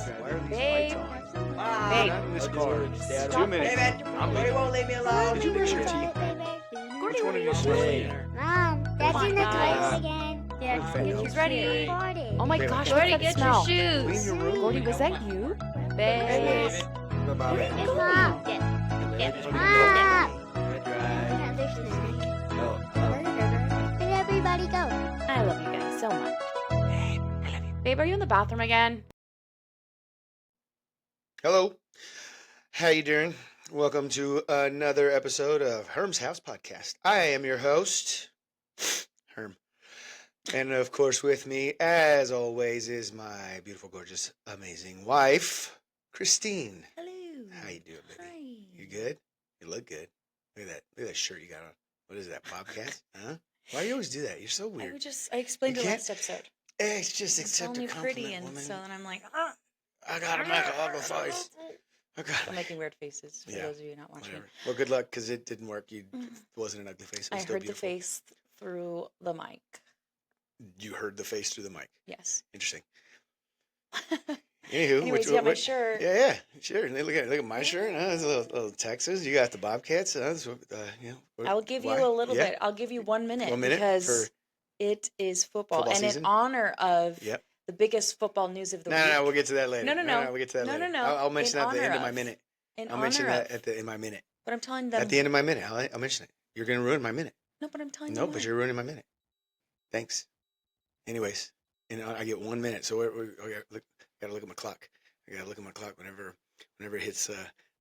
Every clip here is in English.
Why are these Babe. lights on? Babe. Not in this car. Stop 2 minutes. David, I'm Gordy leaving. won't leave me alone. Did you brush your teeth? Gordy, Which one what are are you your supposed to shoes? eat? Mom, that's on, in the guys. toilet again. Yeah, she's ready. Gordy. Oh my Babe, gosh, Gordy, what's that get smell? your Clean shoes. your room. Gordy, was that you? Babe. Bye-bye. Where Mom. are you going? Mom. Drive. There's snacks. Oh. Where'd everybody go? I love you guys so much. Babe, are you in the bathroom again? Hello. How you doing? Welcome to another episode of Herm's House Podcast. I am your host, Herm. And of course with me, as always, is my beautiful, gorgeous, amazing wife, Kristin. Hello. How you doing, baby? Hi. You good? You look good. Look at that shirt you got on. What is that, Bobcat? Huh? Why do you always do that? You're so weird. I explained You it can't- last episode. It's just It's accept a only compliment, pretty, and woman. so then I'm like, I gotta make a ugly face. I I'm gotta making weird faces for Yeah, those of you not watching. Whatever. Well, good luck, because it didn't work. It Mhm. wasn't an ugly face. It I was still heard the beautiful. face through the mic. You heard the face through the mic. Yes. Interesting. Anywho, Anyways, yeah, my shirt. Yeah, sure. Look at my shirt. It's a little Texas. You got the Bobcats. That's what, I'll give why? you a little Yeah. bit. I'll give you 1 minute, 1 minute because for it is football, football and season? in honor of Yep. the biggest football news of the No, week. we'll get to that later. No. We'll get to that No, later. no. I'll mention In that at the end honor of my of. minute. In I'll mention honor that of. in my minute. But I'm telling them. At the end of my minute, I'll mention it. You're gonna ruin my minute. No, but I'm telling No, them. but why. you're ruining my minute. Thanks. Anyways, I get 1 minute, so gotta look at my clock. I gotta look at my clock whenever it hits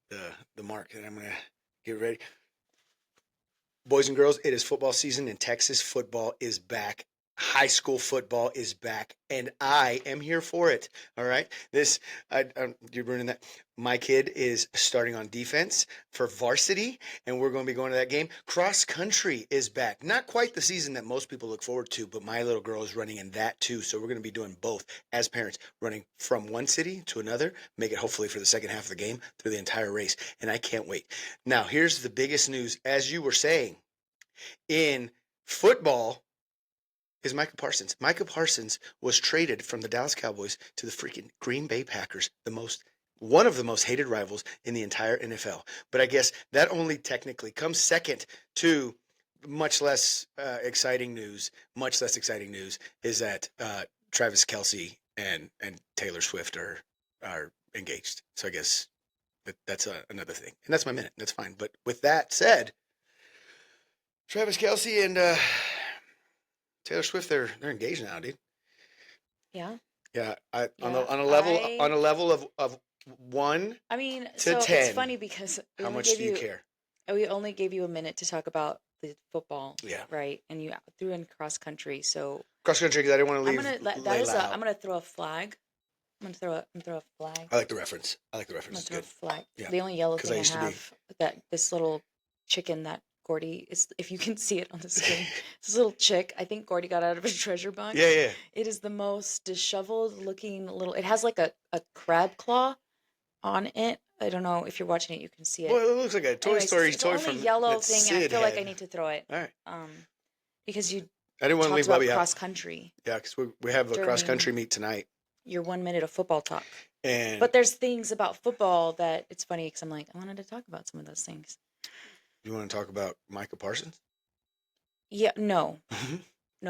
the mark, and I'm gonna get ready. Boys and girls, it is football season in Texas. Football is back. High school football is back, and I am here for it. All right, you're ruining that. My kid is starting on defense for varsity, and we're going to be going to that game. Cross country is back. Not quite the season that most people look forward to, but my little girl is running in that too. So we're going to be doing both as parents, running from one city to another, make it hopefully for the second half of the game through the entire race, and I can't wait. Now, here's the biggest news, as you were saying, in football. Is Micah Parsons. Micah Parsons was traded from the Dallas Cowboys to the freaking Green Bay Packers, one of the most hated rivals in the entire NFL. But I guess that only technically comes second to much less exciting news. Much less exciting news is that Travis Kelce and Taylor Swift are engaged. So I guess that's another thing. And that's my minute. That's fine. But with that said, Travis Kelce and Taylor Swift, they're engaged now, dude. Yeah. Yeah, Yeah, on a level of 1 I mean, to so 10. it's funny because How much do you care? we only gave you a minute to talk about the football. Yeah. Right. And you threw in cross country. So Cross country, because I didn't want to I'm leave. gonna Layla out. I'm gonna throw a flag. I'm gonna throw a flag. I like the reference. I'm gonna It's throw a good. flag. Yeah. The only yellow 'Cause thing I I used to be- have that this little chicken that Gordy is, if you can see it on the screen, this little chick, I think Gordy got out of a treasure box. Yeah. It is the most disheveled looking little, it has like a crab claw on it. I don't know if you're watching it, you can see it. Well, it looks like a Toy Anyways, Story it's toy the from only yellow that thing. I Sid feel like I had. need to throw it. All right. Because you I didn't want to talked leave about Bubby out. cross country, Yeah, because we have a cross country during- meet tonight. your 1 minute of football talk. And But there's things about football that it's funny because I'm like, I wanted to talk about some of those things. you want to talk about Micah Parsons? Yeah, no,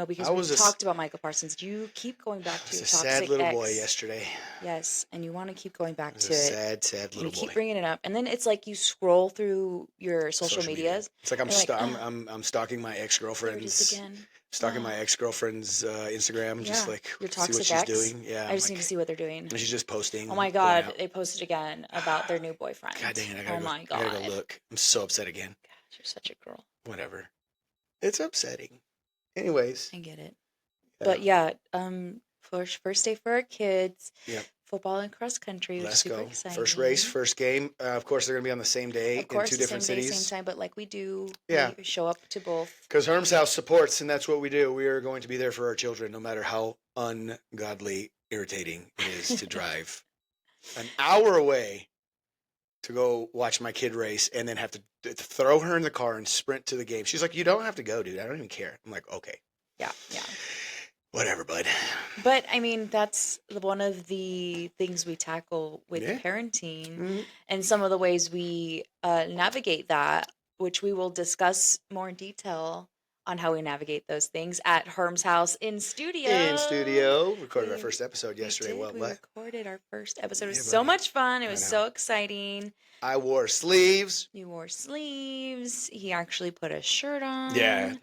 because I we was a s- talked about Michael Parsons. You keep going back I to was your a toxic sad little ex. boy yesterday. Yes, and you want to keep going back I was to a it. sad And you little keep boy. bringing it up, and then it's like you scroll through your social medias. It's like I'm You're like, I'm stalking my There it is ex-girlfriend's again. stalking my ex-girlfriend's Instagram, just Yeah, like your see what toxic she's ex. doing. Yeah, I just I'm need to like- see what they're doing. and she's just posting. Oh my going God, out. they posted again about their new boyfriend. God dang it! Oh my I God, gotta go look. I'm so upset again. Gosh, you're such a girl. Whatever. It's upsetting. Anyways. I get it. But yeah, first day for our kids. Yep. Football and cross country, which is Let's super go. exciting. First race, first game. Of course, they're going to be on the same day Of course, in two the different same day, cities. same time, but like we do, Yeah. we show up to both. Because Herm's House supports, and that's what we do. We are going to be there for our children, no matter how ungodly irritating it is to drive an hour away to go watch my kid race and then have to throw her in the car and sprint to the game. She's like, "You don't have to go, dude. I don't even care." I'm like, "Okay." Yeah. Whatever, bud. But I mean, that's one of the things we tackle with Yeah. parenting Mhm. and some of the ways we navigate that, which we will discuss more in detail on how we navigate those things at Herm's house in studio. In studio, recorded our We- first episode yesterday. We did. What? We recorded our first episode. It was Yeah, so buddy. much fun. It I was know. so exciting. I wore sleeves. You wore sleeves. He actually put a shirt on. Yeah.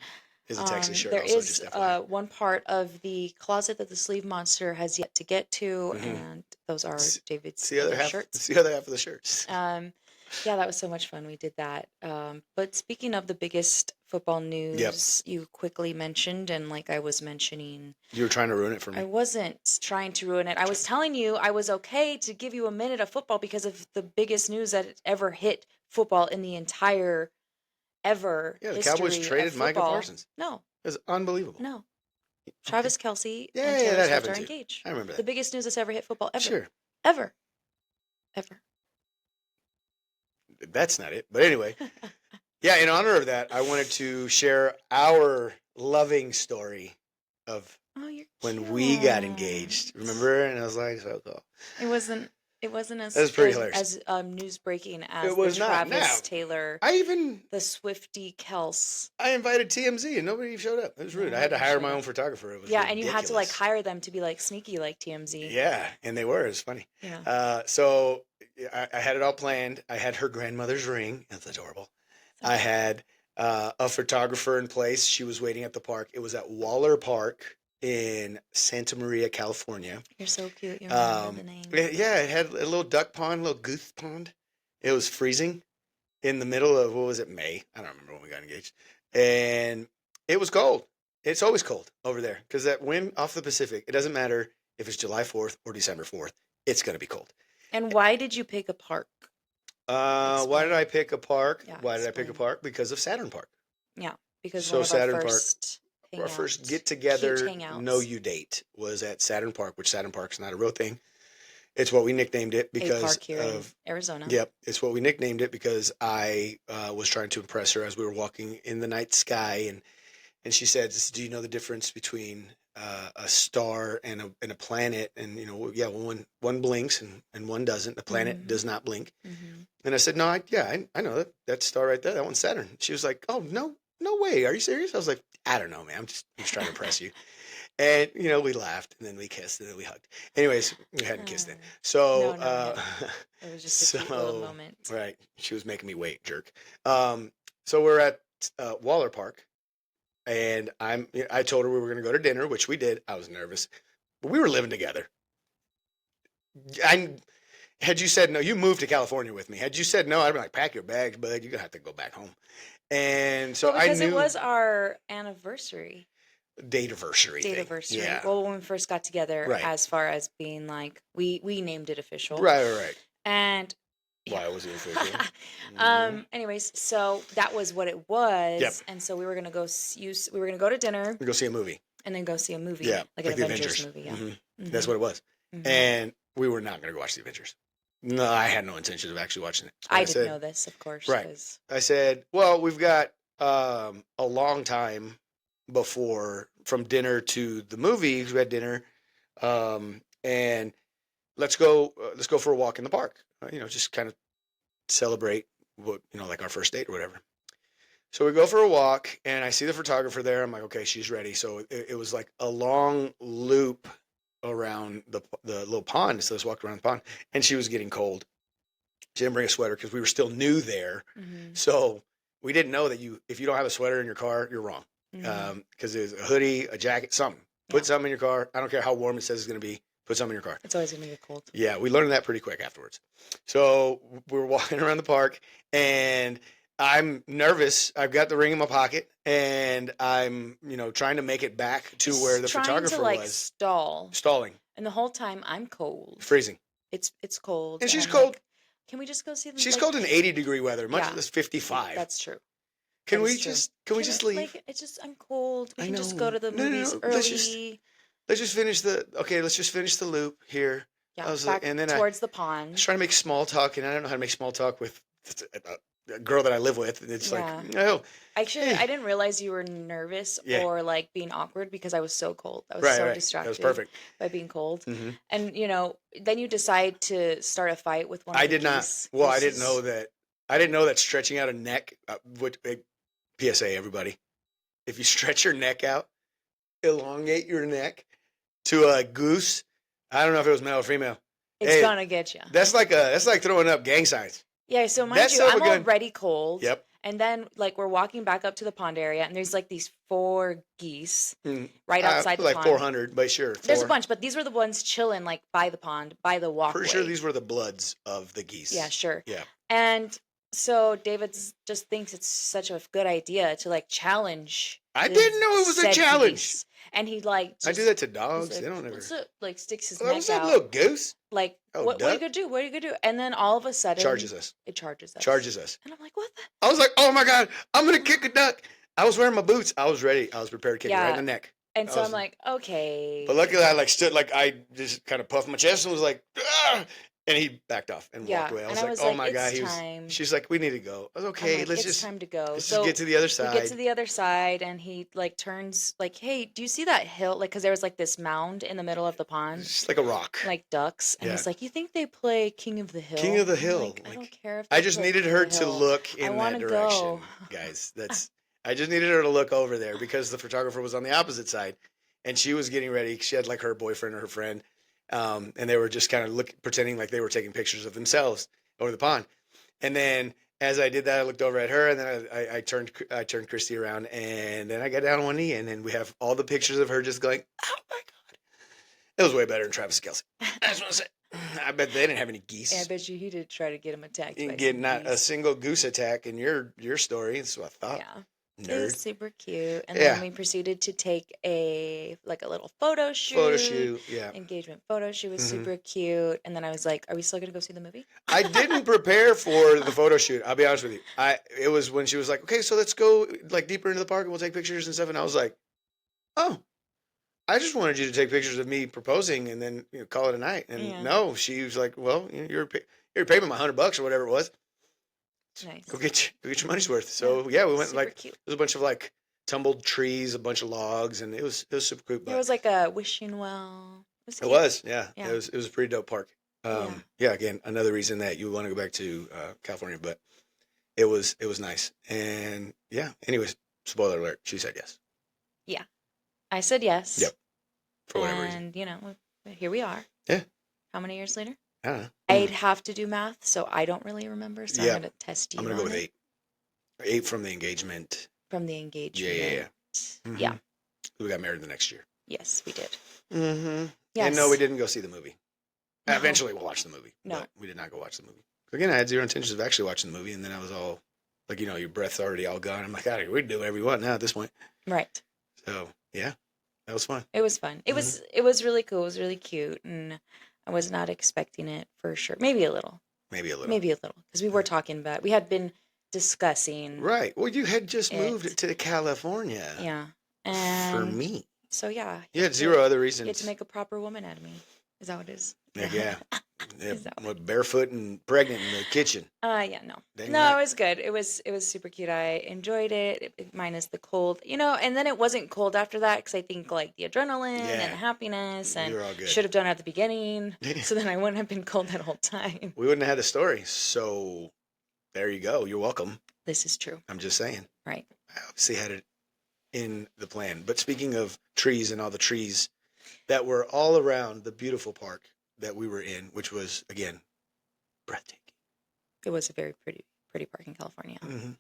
It's a Texas shirt. There also, is just FYI. one part of the closet that the sleeve monster has yet to get to, Mhm. and those are David's It's the other other half. shirts. It's the other half of the shirts. Yeah, that was so much fun. We did that. But speaking of the biggest football news, you quickly mentioned, and like I was mentioning, You were trying to ruin it for I me. wasn't trying to ruin it. I was telling you I was okay to give you a minute of football because of the biggest news that ever hit football in the entire ever Yeah, the history Cowboys traded of Micah football. Parsons. No, It was unbelievable. no. Travis Kelsey Yeah, and yeah, Taylor that Swift happened are too. engaged. I remember The that. biggest news that's ever hit football ever. Sure. Ever. That's not it. But anyway, yeah, in honor of that, I wanted to share our loving story of Oh, you're when we got cute. engaged. Remember? And I was like, so cool. It wasn't as That was pretty hilarious. as news breaking as It was the not. Travis Now, Taylor, I the Swifty Kels. invited TMZ and nobody showed up. It was rude. No, I had to nobody hire showed my up. own photographer. It was Yeah, and you had to like ridiculous. hire them to be like sneaky like TMZ. Yeah, and they were. It was funny. Yeah. So I had it all planned. I had her grandmother's ring. That's adorable. I had a photographer in place. She was waiting at the park. It was at Waller Park in Santa Maria, California. You're so cute. You remember the name. Yeah, it had a little duck pond, a little goose pond. It was freezing in the middle of, what was it, May? I don't remember when we got engaged. And it was cold. It's always cold over there because that wind off the Pacific, it doesn't matter if it's July 4th or December 4th. It's going to be cold. And why did you pick a park? Why did I pick a park? Yeah, Why did I pick a explain. park? Because of Saturn Park. Yeah, because So one of Saturn our Park- first Our first hangouts- get together, cute hangouts. know you date was at Saturn Park, which Saturn Park's not a real thing. It's what we nicknamed it a because park here of in Arizona. Yep, it's what we nicknamed it because I was trying to impress her as we were walking in the night sky, and she said, "Do you know the difference between a star and a planet?" And you know, yeah, one blinks and one doesn't. The planet Mhm. does not blink. Mm-hmm. And I said, "No, I know that star right there. That one's Saturn." She was like, "Oh no way, are you serious?" I was like, "I don't know, man. I'm just trying to impress you." And you know, we laughed and then we kissed and then we hugged. Anyways, we hadn't kissed then. So No. It was just a cute little so moment. right, she was making me wait, jerk. So we're at Waller Park, and I told her we were going to go to dinner, which we did. I was nervous, but we were living together. Had you said no, you moved to California with me. Had you said no, I'd be like, pack your bags, bud. You're gonna have to go back home. And so Well, because I knew it was our anniversary. date-iversary thing. Date-iversary. Yeah. Well, when we first got together, Right. as far as being like, we named it official. Right. And Why was it official? anyways, so that was what it was. Yep. And so we were gonna go we were gonna go to dinner We go see a movie. and then go see a movie. Yeah, Like an the Avengers movie, yeah. Mhm. Mhm. That's what it was. Mhm. And we were not going to go watch the Avengers. No, I had no intention of actually watching it. So I didn't said, know this, of course. Right. 'Cause I said, well, we've got a long time before from dinner to the movie. We had dinner, and let's go for a walk in the park. Just kind of celebrate what like our first date or whatever. So we go for a walk, and I see the photographer there. I'm like, okay, she's ready. So it was like a long loop around the little pond. So let's walk around the pond, and she was getting cold. She didn't bring a sweater because we were still new there. Mhm. So we didn't know that if you don't have a sweater in your car, you're wrong. Mhm. Because there's a hoodie, a jacket, something. Put something in your car. I don't care how warm it says it's going to be. Put something in your car. It's always gonna get cold. Yeah, we learned that pretty quick afterwards. So we were walking around the park, and I'm nervous. I've got the ring in my pocket, and I'm trying to make it back to where the Trying photographer to like was. stalling, and the whole time I'm cold. Freezing. It's cold, And she's I'm cold. like, can we just go see the? She's like, cold in 80-degree weather, much Yeah. less 55. That's true. Can that we is true. just leave? Like, it's just I'm cold. We I can just know. go to the No, movies let's early. just finish the loop here. Yeah, I was back like, and then towards the I pond. was trying to make small talk, and I don't know how to make small talk with girl that I live with. And it's Yeah. like, no. Actually, I didn't realize you were nervous Yeah. or like being awkward because I was so cold. I was Right, so right. distracted That was perfect. by being cold. Hmm. And then you decide to start a fight with one of I the did not. geese. Well, I This didn't know is- that. I didn't know that stretching out a neck would. PSA, everybody. If you stretch your neck out, elongate your neck to a goose. I don't know if it was male or female. It's Hey, gonna get you. That's like throwing up gang signs. Yeah, so mind That's you, so I'm good. already cold. Yep. And then like we're walking back up to the pond area and there's like these 4 geese right I outside the like pond. 400, but sure. There's a 4. bunch, but these were the ones chilling like by the pond, by the walkway. Pretty sure these were the bloods of the geese. Yeah, sure. Yeah. And so David just thinks it's such a good idea to like challenge. I the didn't know it was a said challenge. geese. And he like I just, do that to he's dogs. like, They don't ever. "What's up?" Like sticks his Well, neck what's up, out. little goose? Like Oh, what are you duck? gonna do? What are you gonna do? And then all of a sudden Charges us. It charges us. Charges us. And I'm like, what the? I was like, oh my God, I'm going to kick a duck. I was wearing my boots. I was ready. I was prepared to kick it right Yeah. in the neck. And I so was- I'm like, okay. But luckily, I stood, I just kind of puffed my chest and was like, ah! And he backed off and Yeah, walked away. I and was I like, was oh like, my God. "It's time." She's like, we need to go. I was I'm okay. like, let's it's just time to go. let's So just get to the other we side. get to the other side, and he like turns like, hey, do you see that hill? Like, because there was like this mound in the middle of the pond, It's just like a rock. like ducks. And Yeah. he's like, you think they play King of the Hill? King of the I'm Hill, like, I like, don't care if I they just play needed King of her the to Hill. look I in wanna that direction, go. guys. I just needed her to look over there because the photographer was on the opposite side, and she was getting ready. She had like her boyfriend or her friend, and they were just kind of pretending like they were taking pictures of themselves over the pond. And then as I did that, I looked over at her, and then I turned Christy around, and then I got down on one knee, and then we have all the pictures of her just going, oh my God. It was way better than Travis Kelce. I just want to say, I bet they didn't have any geese. Yeah, I bet you he did try to get him attacked. You by get some not a geese. single goose attack in your story. That's what I thought. Yeah. It was Nerd. super cute. And Yeah. then we proceeded to take a little photo shoot. Photo shoot. Yeah. Engagement photo shoot was Mhm. super cute. And then I was like, are we still gonna go see the movie? I didn't prepare for the photo shoot. I'll be honest with you. It was when she was like, okay, so let's go like deeper into the park and we'll take pictures and stuff. And I was like, oh, I just wanted you to take pictures of me proposing and then call it a night. And Yeah. no, she was like, well, you're paying me my $100 or whatever it was. Nice. Go get your money's worth. So yeah, we went Super like cute. there's a bunch of like tumbled trees, a bunch of logs, and it was super cool. There was like a wishing well. It cute. was, yeah. Yeah. It was a pretty dope park. Yeah. Again, another reason that you want to go back to California, but it was nice. And yeah. Anyways, spoiler alert. She said yes I said yes. Yep. for whatever reason. And here we are. Yeah. How many years later? I don't know. I'd have to do math, so I don't really remember. So Yeah. I'm gonna test you. I'm gonna go on with it 8. 8 from the engagement. from the engagement. Yeah. Mhm. Yeah. We got married the next year. Yes, we did. Mm-hmm. Yes. And no, we didn't go see the movie. No. Eventually, we'll watch the movie. No. But we did not go watch the movie. Again, I had zero intentions of actually watching the movie, and then I was all like, your breath's already all gone. I'm like, we can do whatever we want now at this point. Right. So yeah, that was fun. It was fun. It was really cool. It was really cute, and I was not expecting it for sure. Maybe a little. Maybe a little. Because we were talking about. We had been discussing. Right. Well, you had just It. moved to California. Yeah. And For me. So yeah. You had zero other reasons. Get to make a proper woman out of me. Is that what it is? Yeah. Is that What, barefoot and pregnant in the kitchen. Yeah, no. Dang No, right. it was good. It was super cute. I enjoyed it, minus the cold. And then it wasn't cold after that because I think like the adrenaline Yeah. and the happiness and You were all good. should have done it at the beginning. So then I wouldn't have been cold that whole time. We wouldn't have had a story. So there you go. You're welcome. This is true. I'm just saying. Right. I obviously had it in the plan. But speaking of trees and all the trees that were all around the beautiful park that we were in, which was, again, breathtaking. It was a very pretty park in California. Mm-hmm.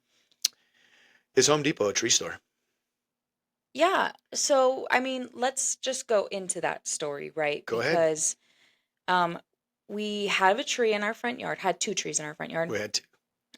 Is Home Depot a tree store? Yeah. So, I mean, let's just go into that story, right? Go ahead. Because we have a tree in our front yard, had 2 trees in our front yard. We had to.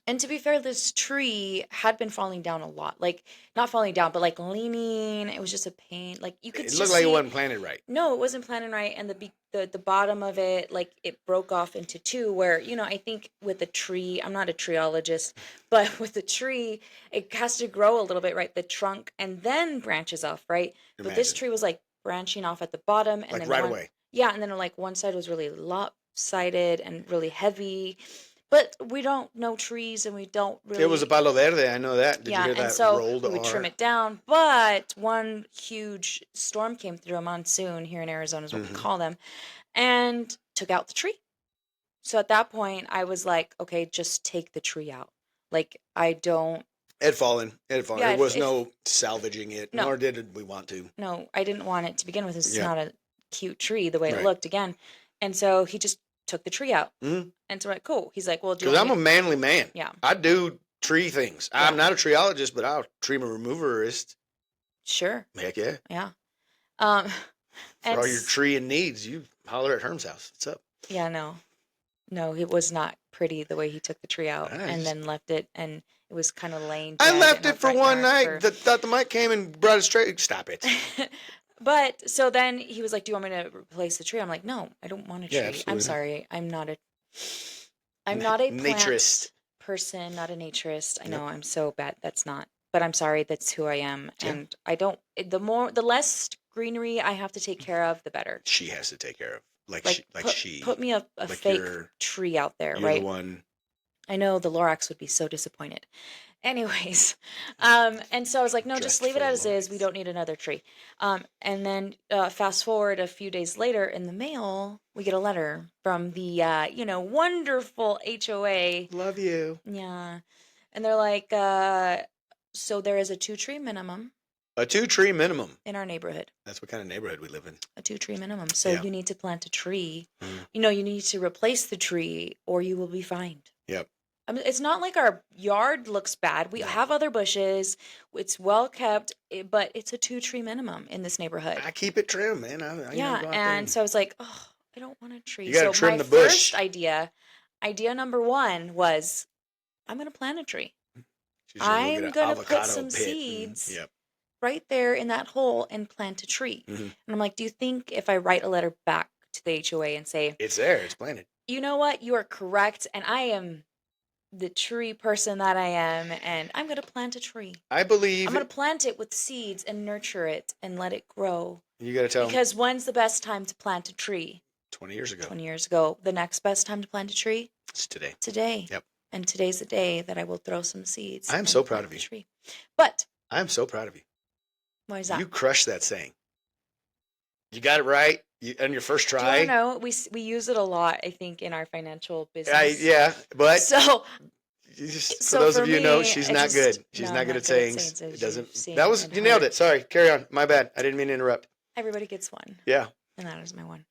And to be fair, this tree had been falling down a lot. Like, not falling down, but like leaning. It was just a pain. Like, you could It just looked like it see- wasn't planted right. No, it wasn't planted right. And the bottom of it, like, it broke off into 2 where, I think with a tree, I'm not a treologist, but with a tree, it has to grow a little bit, right? The trunk and then branches off, right? But this Imagine. tree was like branching off at the bottom. And Like then right one- away. Yeah. And then like one side was really lopsided and really heavy. But we don't know trees, and we don't really. It was a palo verde. I know that. Did yeah, you hear and that so rolled we would trim R? it down. But one huge storm came through, a monsoon here in Arizona is what we call them, and took out the tree. So at that point, I was like, okay, just take the tree out. Like, I don't. It had fallen. It had fallen. Yeah, there was if- no salvaging it, No. nor did we want to. No, I didn't want it to begin with. It's Yeah. not a cute tree the way it Right. looked again. And so he just took the tree out. Mhm. And so I'm like, cool. He's like, well, do you Because want I'm a me manly man. Yeah. I do tree things. I'm Yeah. not a treeologist, but I'll tree removerist. Sure. Heck yeah. Yeah. Um, For and all your treeing needs, you holler at Herm's house. What's up? yeah, no, it was not pretty the way he took the tree out Nice. and then left it, and it was kind of laying. I dead left in our it for front one yard night. for- Thought the mic came and brought it straight. Stop it. But so then he was like, "Do you want me to replace the tree?" I'm like, "No, I don't want a tree. Yeah, I'm absolutely not. sorry. I'm not a plant Naturist. person, not a naturist. I Nope. know I'm so bad. That's not. But I'm sorry. That's who I am. Yeah. And I don't. The less greenery I have to take care of, the better. She has to take care of. Like Like, she. put me a like fake you're- tree out there, You're right? the one. I know the Lorax would be so disappointed. Anyways, and so I was like, no, just Dressed leave it for as is. Lorax. We don't need another tree. And then fast forward a few days later, in the mail, we get a letter from the wonderful HOA. Love you. Yeah, and they're like, so there is a 2-tree minimum A 2-tree minimum. in our neighborhood. That's what kind of neighborhood we live in. A 2-tree minimum. So Yeah. you need to plant a tree. Mhm. You need to replace the tree, or you will be fined. Yep. I mean, it's not like our yard looks bad. We No. have other bushes. It's well kept, but it's a 2-tree minimum in this neighborhood. I keep it trim, man. I Yeah, go out there and so I was like, oh, I don't want a tree. You gotta so trim my the bush. first idea number 1 was, I'm going to plant a tree she's gonna go get I'm an gonna put avocado some pit and- seeds. Yep. right there in that hole and plant a tree. Mhm. And I'm like, do you think if I write a letter back to the HOA and say, It's there. It's planted. you know what, you are correct, and I am the tree person that I am, and I'm going to plant a tree. I believe. I'm going to plant it with seeds and nurture it and let it grow. You got to tell them Because when's the best time to plant a tree? 20 years ago. 20 years ago. The next best time to plant a tree? It's today. Today. Yep. And today's the day that I will throw some seeds. I am and so proud plant of a you. Tree. But I'm so proud of you. why is that? You crushed that saying. You got it right on your first Do you try. wanna know? We use it a lot, I think, in our financial business. Yeah, but So you just, for so those for of you who know, me, she's I not just- good. She's no, not I'm good not at good at sayings. sayings, as It doesn't. you've seen That was and you nailed heard. it. Sorry, carry on. My bad. I didn't mean to interrupt. everybody gets one. Yeah. And that is my one.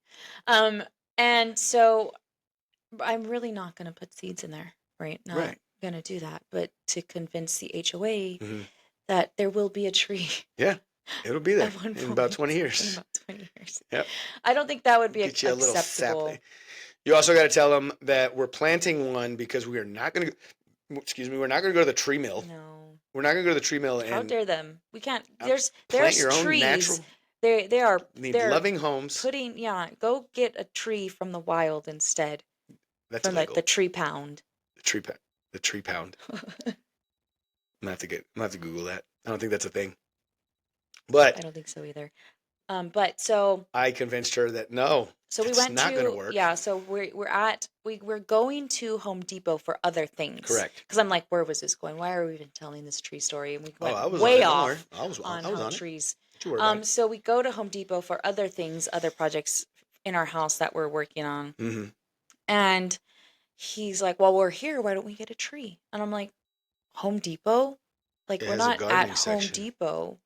And so I'm really not going to put seeds in there, right? Not Right. going to do that, but to convince the HOA Mhm. that there will be a tree It'll be there at one in about point 20 in years. about 20 years. Yep. I don't think that would be Get you a little acceptable. sapling. You also got to tell them that we're planting one because we are not going to. Excuse me. We're not going to go to the tree mill. No. We're not going to go to the tree mill How and dare them? We can't. Uh, There's plant your own trees. natural. They are Need they're loving homes. putting go get a tree from the wild instead That's from illegal. the tree pound. The tree pound. I'm gonna have to Google that. I don't think that's a thing. I But don't think so either. But so I convinced her that no. we It's went not to gonna work. yeah. So we're going to Home Depot for other things. Correct. Because I'm like, where was this going? Why are we even telling this tree story? And we Oh, went I was way on it. off Don't worry. I was on on how it. trees. Don't you worry about it. So we go to Home Depot for other things, other projects in our house that we're working on. Mm-hmm. And he's like, well, we're here. Why don't we get a tree? And I'm like, Home Depot? Like, It we're has a not at gardening Home section. Depot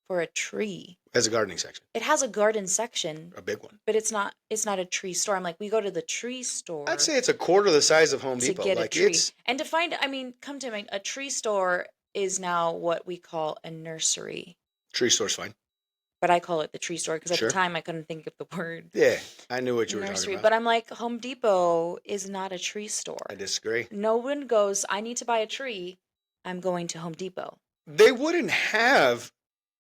for a tree. Has a gardening section, It has a garden section, a big one. but it's not a tree store. I'm like, we go to the tree store I'd say it's a quarter the size of Home to Depot. get Like a tree. it's And to find, come to mind, a tree store is now what we call a nursery. tree store's fine. But I call it the tree store because at Sure. the time I couldn't think of the word Yeah, I knew what you were nursery. talking But about. I'm like, Home Depot is not a tree store. I disagree. No one goes, I need to buy a tree. I'm going to Home Depot. They wouldn't have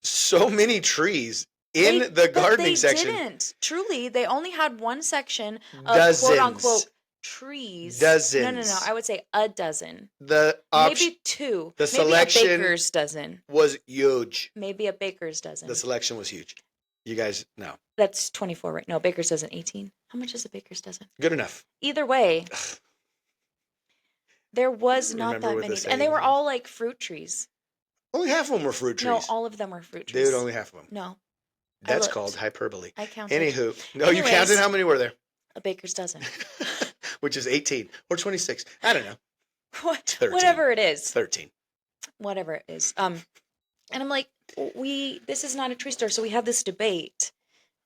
so many trees in the But gardening they section. didn't. Truly, they only had one section of Dozens. quote unquote trees. No. Dozens. I would say a dozen. The option Maybe two. the Maybe selection- a baker's dozen. was huge. Maybe a baker's dozen. The selection was huge. You guys know. That's 24 right? No, baker's dozen 18. How much is a baker's dozen? Good enough. Either way, There was not Remember that what the many, and they saying were is? all like fruit trees. Only half of them were fruit trees. No, all of them were fruit trees. Dude, only half of them. No, That's looked. called hyperbole. I counted. Anywho, no, you counted Anyways. how many were there? A baker's dozen. Which is 18 or 26. I don't know. What? 13. Whatever it It's is. 13. Whatever it is. And I'm like, this is not a tree store, so we had this debate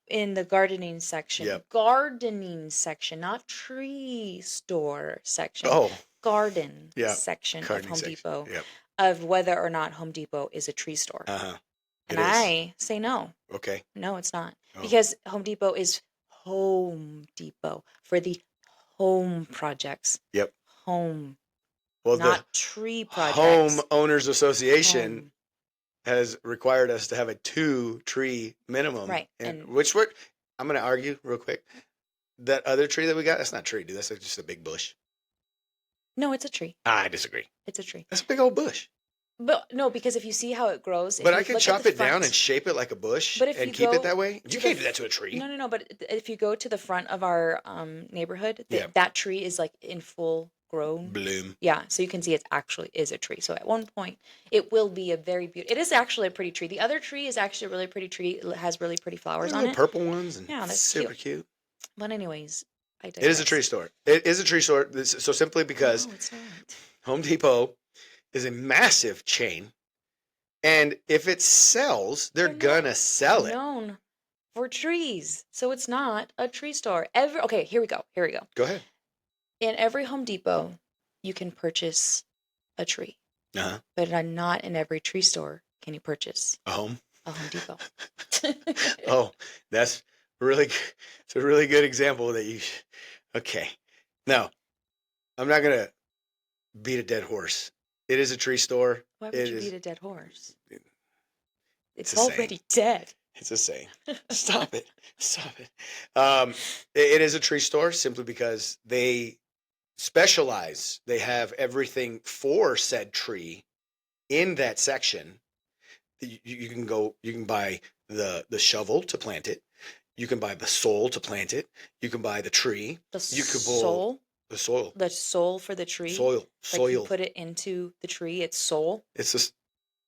in the gardening section. Yep. Gardening section, not tree store section. Oh, Garden Yeah, section of gardening Home section. Depot Yep. of whether or not Home Depot is a tree store. Uh-huh. And It is. I say no. Okay. No, it's not. Oh. Because Home Depot is Home Depot for the home projects. Yep. Home, Well, not the tree projects. Home Owners Association Home. has required us to have a 2-tree minimum. Right, And and- which what I'm going to argue real quick. That other tree that we got, that's not a tree, dude. That's just a big bush. No, it's a tree. I disagree. It's a tree. That's a big old bush. But no, because if you see how it grows, if But you I could look at chop the it down front- and shape it like a bush But if and you keep go it that way. to You the can't do that to a tree. No. But if you go to the front of our neighborhood, Yeah. that tree is like in full grown. Bloom. Yeah, so you can see it actually is a tree. So at one point, it will be a very beautiful. It is actually a pretty tree. The other tree is actually a really pretty tree. It has really pretty flowers Those on little it. purple ones. And Yeah, that's super cute. But anyways, I It is a digress. tree store. It is a tree store. So simply because No, it's not. Home Depot is a massive chain. And if it sells, they're They're not gonna sell it. Known for trees, so it's not a tree store. Okay, here we go. Go ahead. In every Home Depot, you can purchase a tree, Uh-huh. but not in every tree store can you purchase A home. a Home Depot. Oh, that's really it's a really good example that you okay. Now, I'm not gonna beat a dead horse. It is a tree store. Why would It you is- beat a dead horse? It's a saying. already dead. It's a saying. Stop it. Stop it. It is a tree store simply because they specialize. They have everything for said tree in that section. You can buy the shovel to plant it. You can buy the soil to plant it. You can buy the tree. You could pull the soil. The soul for the tree. Soil. Like you put it into the tree. It's soul. It's just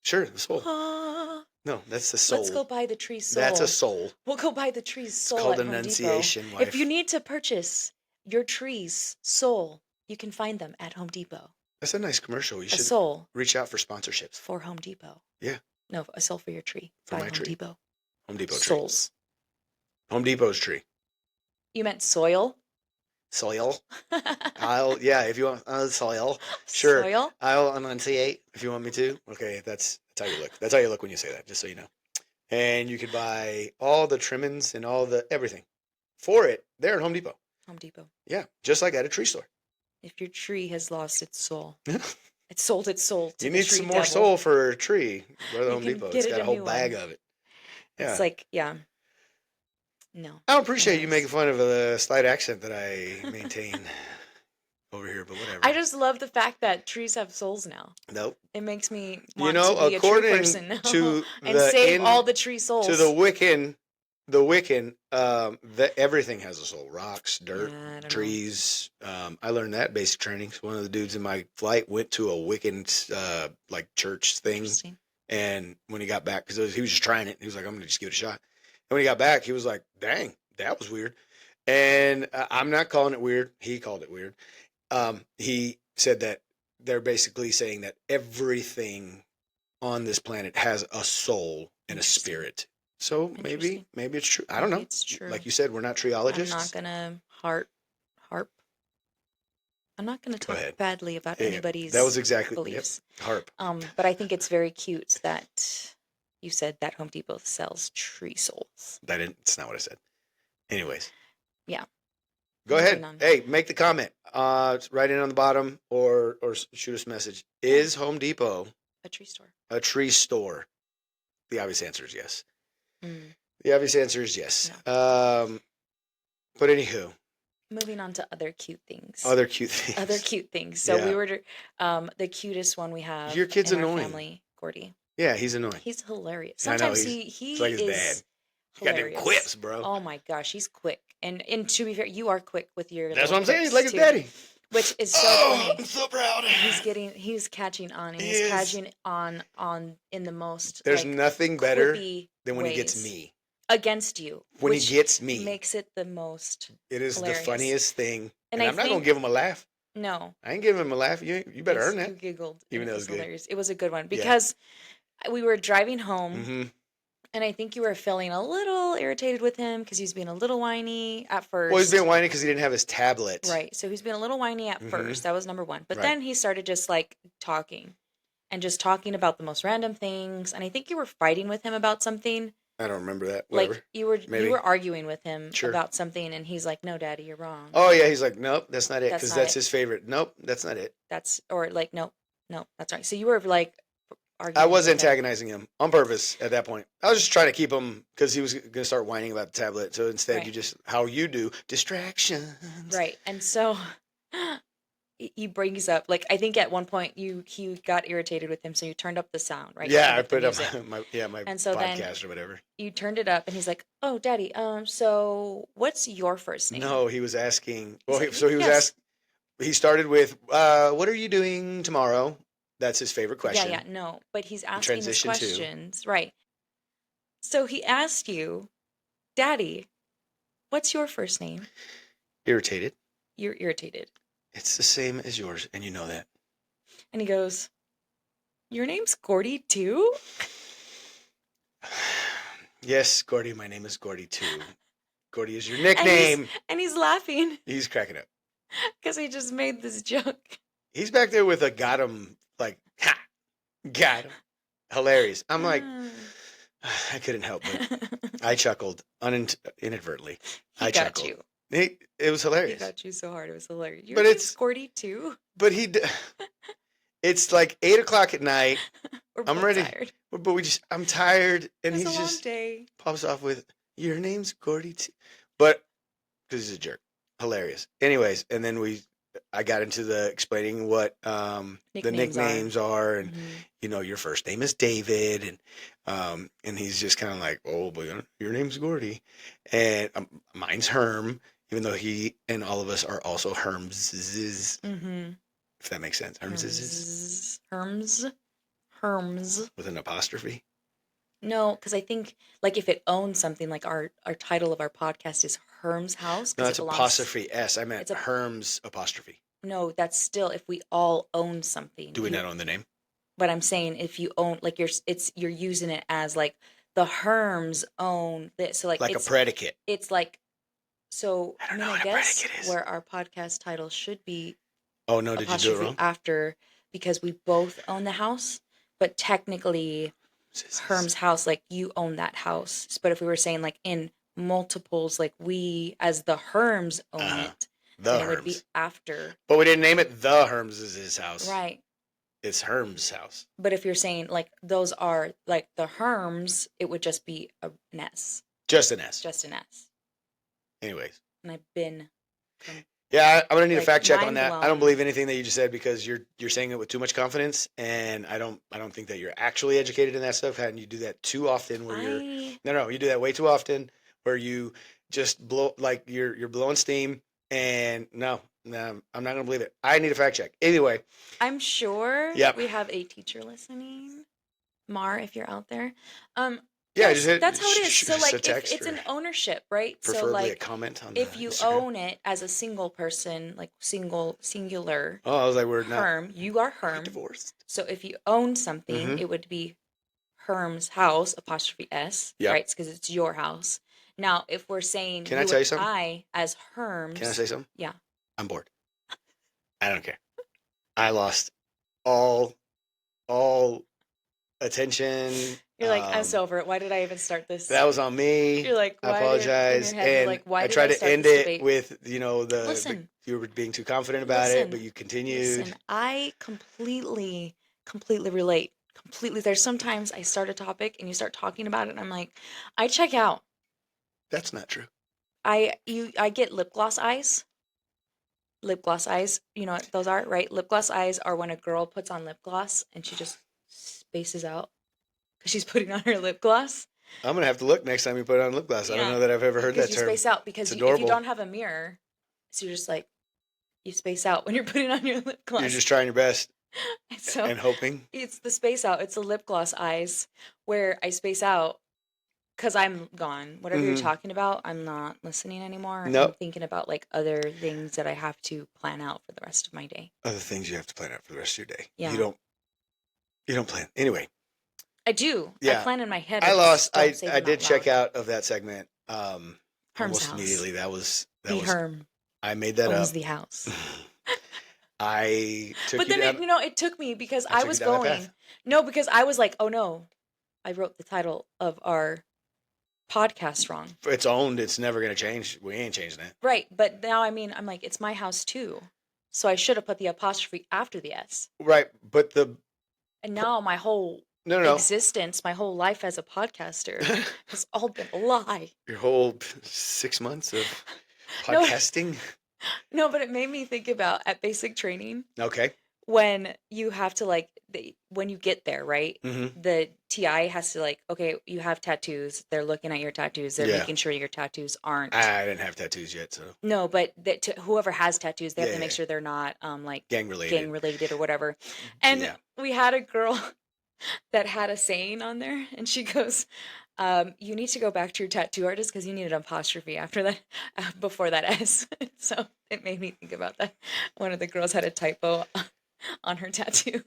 sure the soul. Ah, No, that's the soul. let's go buy the tree's soul. That's a soul. We'll go buy the tree's soul. called at Home Annunciation, Depot. wife. If you need to purchase your tree's soul, you can find them at Home Depot. That's a nice commercial. You A should soul reach out for sponsorships. for Home Depot. Yeah. No, a soul for your tree. For by my Home tree. Depot. Home Depot tree. Souls. Home Depot's tree. You meant soil? Soil. If you want soil. Sure. Soil? I'll enunciate if you want me to. Okay, that's how you look. That's how you look when you say that, just so you know. And you could buy all the trimmings and all the everything for it there at Home Depot. Home Depot. Yeah, just like at a tree store. If your tree has lost its soul, it sold its soul to You the need tree some more devil. soul for a tree. Go to the You Home can Depot. get It's it got a a whole new bag one. of it. Yeah. It's like, yeah. No. I don't appreciate you Anyways. making fun of the slight accent that I maintain over here, but whatever. I just love the fact that trees have souls now. Nope. It makes me You want know, to be a tree according person now to and the save all the tree souls. to the Wiccan, everything has a soul. Rocks, dirt, Yeah, I don't know. trees. I learned that basic training. So one of the dudes in my flight went to a Wiccan like church thing, Interesting. and when he got back, because he was just trying it, he was like, "I'm gonna just give it a shot." And when he got back, he was like, "Dang, that was weird." And I'm not calling it weird. He called it weird. He said that they're basically saying that everything on this planet has a soul and a Interesting. spirit. So maybe Interesting. it's true. I don't Maybe know. it's true. Like you said, we're not triologists. I'm not gonna harp. I'm not gonna Go talk ahead. badly about Yeah, anybody's that was exactly beliefs. Harp. But I think it's very cute that you said that Home Depot sells tree souls. It's not what I said. Anyways. Yeah. Go ahead. Moving on. Hey, make the comment. Write in on the bottom or shoot us a message. Is Home Depot A tree store. a tree store? The obvious answer is yes. Mm. The obvious answer is yes. But anywho, Moving on to other cute things. other cute things. Other cute things. So Yeah. we were the cutest one we have. Your kid's in our annoying. family, Gordy. Yeah, he's annoying. He's hilarious. I know, Sometimes he's he like his is dad. He got them hilarious. quips, bro. Oh my gosh, he's quick. And to be fair, you are quick with your. That's little what I'm saying. He's quips, like his too. daddy. which is so I'm funny. so proud. He's catching on, and He he's is. catching on in the most There's like nothing better quippy than when he gets ways me. against you. When he which gets me, makes it the most it is hilarious. the funniest thing. And And I I'm not gonna think- give him a laugh. No. I ain't giving him a laugh. You better Yes, earn that. You giggled. Even And though it it was was good. hilarious. It was a good one because we were driving home, Mm-hmm. and I think you were feeling a little irritated with him because he was being a little whiny at first. Well, he's been whining because he didn't have his tablet. Right. So he's being a little whiny at Mhm. first. That was number one. But Right. then he started just like talking and just talking about the most random things. And I think you were fighting with him about something. I don't remember that. Whatever. Like you Maybe. were arguing with him Sure. about something, and he's like, "No, Daddy, you're wrong. Oh yeah, he's like, nope, that's not it, That's because not that's it. his favorite. Nope, that's not it. That's or like no, that's right." So you were like arguing. I was with him. antagonizing him on purpose at that point. I was just trying to keep him because he was going to start whining about the tablet. So instead, Right. you just how you do distractions. Right. And so he brings up like I think at one point he got irritated with him, so you turned up the sound, right? You Yeah, turned I up the put up music. my And so then- podcast or whatever. You turned it up, and he's like, "Oh, Daddy, so what's your first name?" No, he was asking. He's Well, like, so he was "Yes." asked. He started with, "What are you doing tomorrow?" That's his favorite question. Yeah, no, but he's asking his transition to- questions, right? So he asked you, "Daddy, what's your first name?" Irritated. You're irritated, It's the same as yours, and you know that. and he goes, "Your name's Gordy too?" Yes, Gordy. My name is Gordy too. Gordy is your nickname. And he's laughing He's cracking up. because he just made this joke. He's back there with a got him, like, ha, got him. Hilarious. I'm like, I couldn't help but I chuckled inadvertently. He I got chuckled. you. It was He hilarious. got you so hard. It was hilarious. Your But name's it's- Gordy too? But it's like 8:00 at night, We're I'm both ready. tired. but I'm tired. And It was he a long just day. pops off with, your name's Gordy too. But, because he's a jerk. Hilarious. Anyways, and then I got into the explaining what the Nicknames are. nicknames are, and Mhm. your first name is David, and he's just kind of like, oh, but your name's Gordy, and mine's Herm, even though he and all of us are also Herms, Mhm. if that makes sense. Herms Herms. with an apostrophe. No, because I think like if it owns something, like our title of our podcast is Herm's House. 'cause No, it it's belongs- apostrophe S. I meant It's a- Herms apostrophe. No, that's still if we all own something. Do we not own the name? But I'm saying if you own like you're using it as like the Herms own this. So like Like a it's predicate. it's like so I don't I know mean I what a guess predicate is. where our podcast title should be Oh no, did you do it apostrophe wrong? after because we both own the house, but technically Herm's house, like you own that house. But if we were saying like in multiples, like we as the Herms own Uh-huh. it, The then it would be Herms. after. But we didn't name it the Herms is his house. Right. It's Herm's house. But if you're saying like those are like the Herms, it would just be an S, Just an S. just an S. Anyways. And I've been Yeah, I'm gonna need a Like, fact check on mind that. I don't blown. believe anything that you just said because you're saying it with too much confidence, and I don't think that you're actually educated in that stuff. And you do that too often, where you do that way too often, where you just blow like you're blowing steam. And no, I'm not gonna believe it. I need a fact check. Anyway, I'm sure Yep. we have a teacher listening. Mar, if you're out there. yeah, yes, just hit, that's how it is. So just like a if text it's or an ownership, right? So preferably a like comment on if the you Instagram. own it as a single person, like singular Oh, I was like, we're not Herm, you are Herm. divorced. So if you own something, Mhm. it would be Herm's house apostrophe S, Yep. right? Because it's your house. Now, if we're saying Can I tell you and something? I as Herm's, Can I say something? Yeah. I'm bored. I don't care. I lost all attention. you're like, I'm um, so over it. Why did I even start this? That was on me. You're like, I why apologize. in your head, you're And like, why I did tried to start end this it debate? with, Listen. you were being too confident about it, but Listen. you continued. Listen, I completely relate. Completely. There's sometimes I start a topic and you start talking about it, and I'm like, I check out. That's not true. I get lip gloss eyes. Lip gloss eyes. You know what those are, right? Lip gloss eyes are when a girl puts on lip gloss and she just spaces out because she's putting on her lip gloss. I'm going to have to look next time you put on lip gloss. I don't Yeah. know that I've ever heard Because that you term. space out because It's if you adorable. don't have a mirror, so you're just like, you space out when you're putting on your lip gloss. You're just trying your best So and hoping. it's the space out. It's the lip gloss eyes where I space out because I'm gone. Whatever you're Mhm. talking about, I'm not listening anymore. I'm Nope. thinking about like other things that I have to plan out for the rest of my day. Other things you have to plan out for the rest of your day. Yeah. You don't plan. Anyway, I do. Yeah. I plan in my head. I lost. Just don't I say I them did out check loud. out of that segment Herm's almost house. immediately. That was The Herm I made that owns up. the house. I took But you then down. it took me because I I took was you down that going. path. No, because I was like, oh no, I wrote the title of our podcast wrong. It's owned. It's never gonna change. We ain't changing it. Right, but now I'm like, it's my house too. So I should have put the apostrophe after the S. Right, but the And now my whole no. existence, my whole life as a podcaster has all been a lie. Your whole 6 months of No. podcasting. No, but it made me think about at basic training Okay. when you have to like when you get there, right? Mm-hmm. The TI has to like, okay, you have tattoos. They're looking at your tattoos. They're Yeah. making sure your tattoos aren't. I didn't have tattoos yet, so No, but whoever has tattoos, they have Yeah, to make yeah. sure they're not like gang related. gang related or whatever. And Yeah. we had a girl that had a saying on there, and she goes, "You need to go back to your tattoo artist because you need an apostrophe after that, before that S." So it made me think about that. One of the girls had a typo on her tattoo.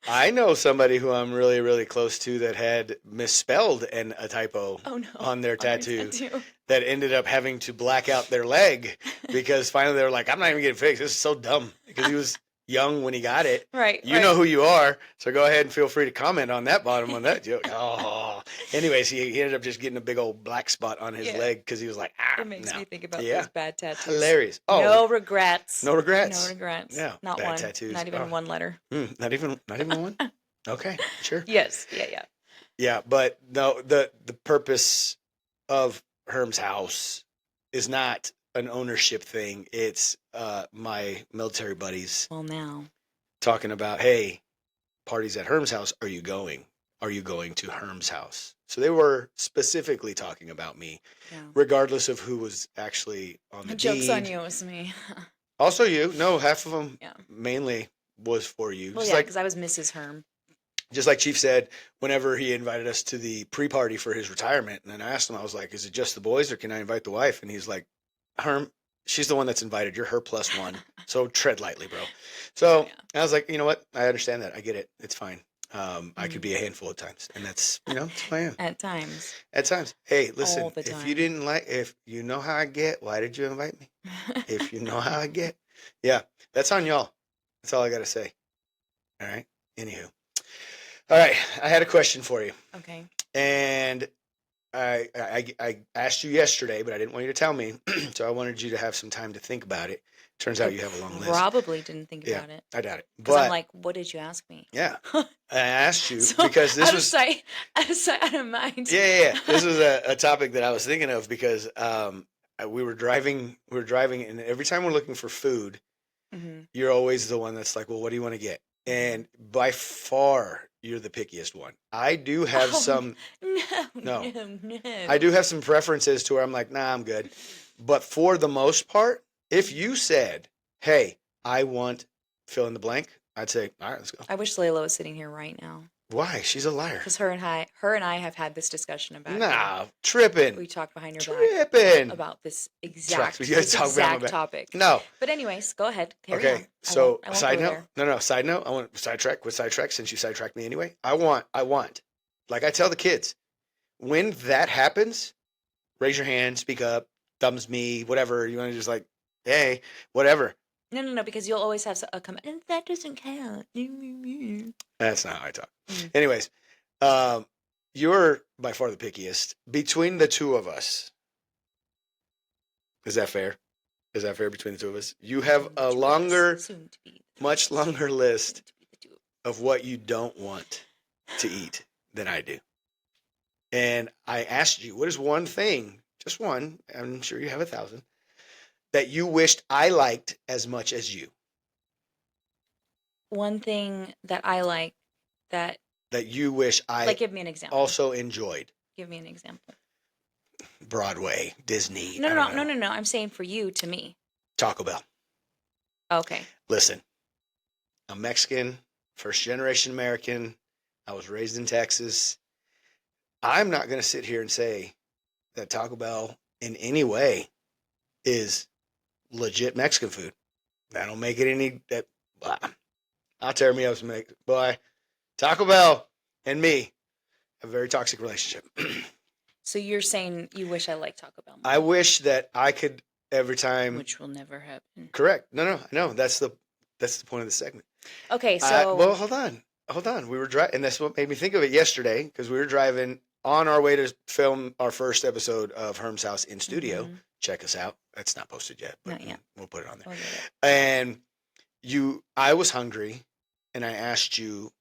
I know somebody who I'm really, really close to that had misspelled a typo Oh no! on their her tattoo tattoo. that ended up having to black out their leg because finally they were like, I'm not even getting fixed. This is so dumb. Because he was young when he got it. Right. You know who you are, so go ahead and feel free to comment on that bottom on that joke. Oh, anyways, he ended up just getting a big old black spot on his Yeah. leg because he was like, It makes no. me think about Yeah. those bad tattoos. Hilarious. Oh, No regrets. no regrets. No regrets. Yeah, Not bad one. tattoos. Not even Oh. one letter. Not even one. Okay, sure. Yes. Yeah. Yeah, but no, the purpose of Herm's house is not an ownership thing. It's my military buddies Well, now. talking about, hey, parties at Herm's house. Are you going? Are you going to Herm's house? So they were specifically talking about me, Yeah. regardless of who was actually on the Joke's deed. on you. It was me. Also, you. No, half of them Yeah. mainly was for you. Well, Just yeah, like because I was Mrs. Herm. Just like Chief said, whenever he invited us to the pre-party for his retirement, and then I asked him, I was like, is it just the boys or can I invite the wife? And he's like, Herm, she's the one that's invited. You're her plus one. So tread lightly, bro. So Yeah. I was like, you know what? I understand that. I get it. It's fine. I could be a handful at times. And that's, it's who I am. At times. At times. Hey, listen, All the if time. you didn't if you know how I get, why did you invite me? If you know how I get. Yeah, that's on y'all. That's all I got to say. All right. Anywho. All right, I had a question for you, Okay. and I asked you yesterday, but I didn't want you to tell me, so I wanted you to have some time to think about it. Turns out you have a long list. Probably didn't think Yeah. about it. I doubt it, Because but I'm like, what did you ask me? yeah, I asked you So, because this out was of sight, out of sight, out of mind. yeah. This was a topic that I was thinking of because we were driving, and every time we're looking for food, Mm-hmm. you're always the one that's like, well, what do you want to get? And by far, you're the pickiest one. I do have some. No. I do have some preferences to where I'm like, nah, I'm good. But for the most part, if you said, hey, I want fill in the blank, I'd say, all right, let's go. I wish Layla was sitting here right now. Why? She's a liar. Because her and I have had this discussion about Nah, it. tripping. We talked behind your back Tripping. about this exact, We gotta talk behind my back. topic. No. But anyways, go ahead. Carry Okay. on. So I won't side go note. there. No. Side note. I want to sidetrack since you sidetracked me anyway. I want. Like I tell the kids, when that happens, raise your hand, speak up, thumbs me, whatever. You want to just like, hey, whatever. No, because you'll always have a comment. And that doesn't count. That's not how I talk. Mm. Anyways, you're by far the pickiest between the two of us. Is that fair? Is that fair between the two of us? You have a longer, Soon to be the much two of us. longer list Soon to be the two of us. of what you don't want to eat than I do. And I asked you, what is one thing, just one, I'm sure you have 1,000, that you wished I liked as much as you? One thing that I like that, That you wish I like, give me an example. also enjoyed? Give me an example. Broadway, Disney. No. I don't know. I'm saying for you, to me. Taco Bell. Okay. Listen, I'm Mexican, first generation American. I was raised in Texas. I'm not going to sit here and say that Taco Bell in any way is legit Mexican food. That don't make it any that. Blah. I'll tear me up some boy. Taco Bell and me have a very toxic relationship. So you're saying you wish I liked Taco Bell more, I wish that I could every time. which will never happen. Correct. No. That's the point of the segment. Okay, so Well, hold on. We were driving, and that's what made me think of it yesterday because we were driving on our way to film our first episode of Herm's House in studio. Mhm. Check us out. That's not posted yet, but Not yet. we'll put it on there. We'll get it. And I was hungry, and I asked you,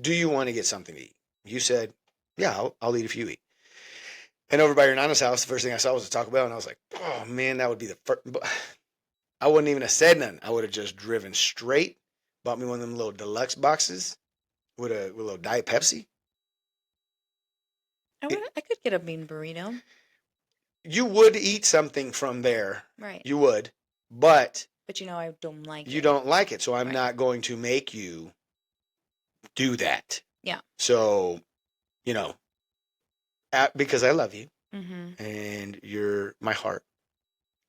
"Do you want to get something to eat?" You said, "Yeah, I'll eat if you eat." And over by your Nana's house, the first thing I saw was a Taco Bell, and I was like, "Oh man, that would be the first." I wouldn't even have said nothing. I would have just driven straight, bought me one of them little deluxe boxes with a little Diet Pepsi. I could get a bean burrito. You would eat something from there. Right. You would, but But I don't like you it. don't like it, so I'm Right. not going to make you do that. Yeah. So, because I love you Mm-hmm. and you're my heart,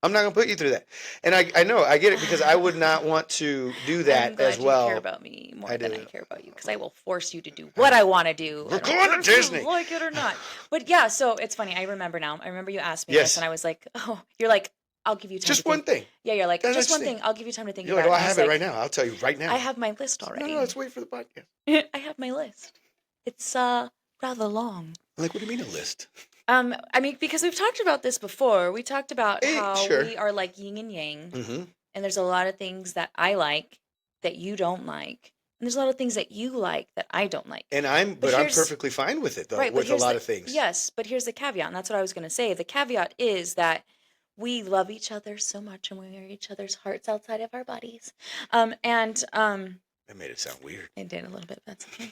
I'm not going to put you through that. And I know, I get it because I would not want to do that I'm glad as well. You care about me more than I do. care about you because I will force you to do what I want to do. We're I don't going to care if you Disney. like it or not. But yeah, so it's funny. I remember now. I remember you asked me Yes. this, and I was like, "Oh, you're like, I'll give you time." Just to one think. thing. Yeah, you're like, That's just one interesting. thing. I'll give you time to think You're about like, it. I And have was it right like, now. I'll tell you right now. I have my list already. No, let's wait for the podcast. I have my list. It's rather long. Like, what do you mean a list? I mean, because we've talked about this before. We talked about how Sure. we are like yin and yang. Mm-hmm. And there's a lot of things that I like that you don't like. And there's a lot of things that you like that I don't like. And I'm But here's- perfectly fine with it though, Right, but with a here's lot the- of things. Yes, but here's the caveat, and that's what I was going to say. The caveat is that we love each other so much, and we are each other's hearts outside of our bodies. That made it sound weird. I did a little bit. That's okay.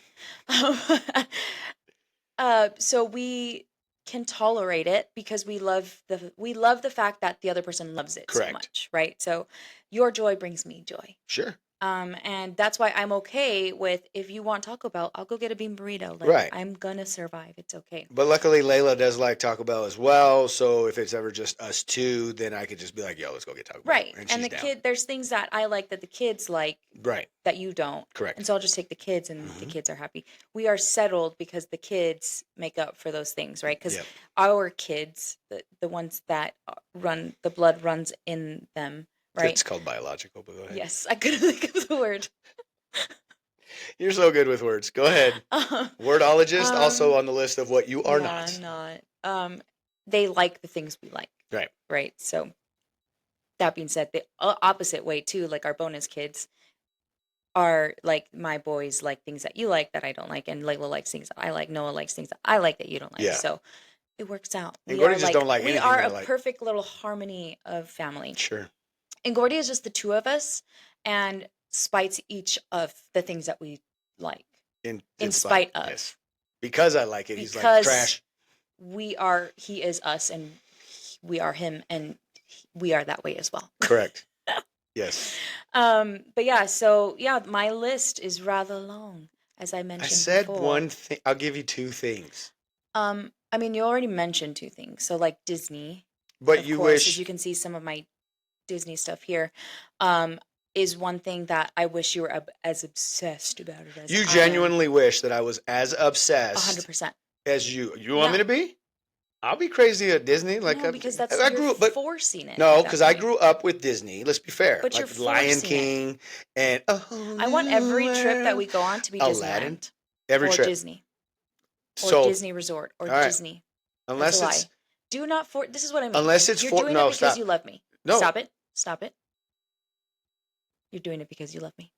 So we can tolerate it because we love the fact that the other person loves it Correct. so much, right? So your joy brings me joy. Sure. And that's why I'm okay with, if you want Taco Bell, I'll go get a bean burrito. Like, Right. I'm gonna survive. It's okay. But luckily, Layla does like Taco Bell as well. So if it's ever just us two, then I could just be like, "Yo, let's go get Taco Bell." Right. And And she's the down. kid, there's things that I like that the kids like Right. that you don't. Correct. And so I'll just take the kids, and the Mhm. kids are happy. We are settled because the kids make up for those things, right? Because Yep. our kids, the ones that the blood runs in them, right? It's called biological, but go ahead. Yes, I couldn't think of the word. You're so good with words. Go ahead. Wordologist, also on the list of what you are no, not. I'm not. They like the things we like. Right. Right. So that being said, the opposite way too, like our bonus kids are like, my boys like things that you like that I don't like, and Layla likes things that I like. Noah likes things that I like that you don't like. Yeah. So it works out. And We Gordy are just don't like we anything are that I a like. perfect little harmony of family. Sure. And Gordy is just the two of us, and spites each of the things that we like. In spite of. Yes. Because I like it. He's like Because trash. He is us, and we are him, and we are that way as well. Correct. Yes. But yeah, so yeah, my list is rather long, as I mentioned I said before. one thing. I'll give you two things. I mean, you already mentioned two things. So like Disney, But of you course, wish as you can see some of my Disney stuff here, is one thing that I wish you were as obsessed about it as you I am. genuinely wish that I was as obsessed 100%. as you. You want No. me to be? I'll be crazy at Disney. Like No, because that's I you're grew up, but forcing it. no, at that because I point. grew up with Disney. Let's be fair. But like you're Lion forcing it. King and I want every trip that we go on to be Aladdin. Disneyland every or trip. Disney or So Disney Resort or All right. Disney. unless That's a it's lie. Do not this is what I mean. unless it's You're for doing no it because stop you love me. no Stop it. Stop it. You're doing it because you love me.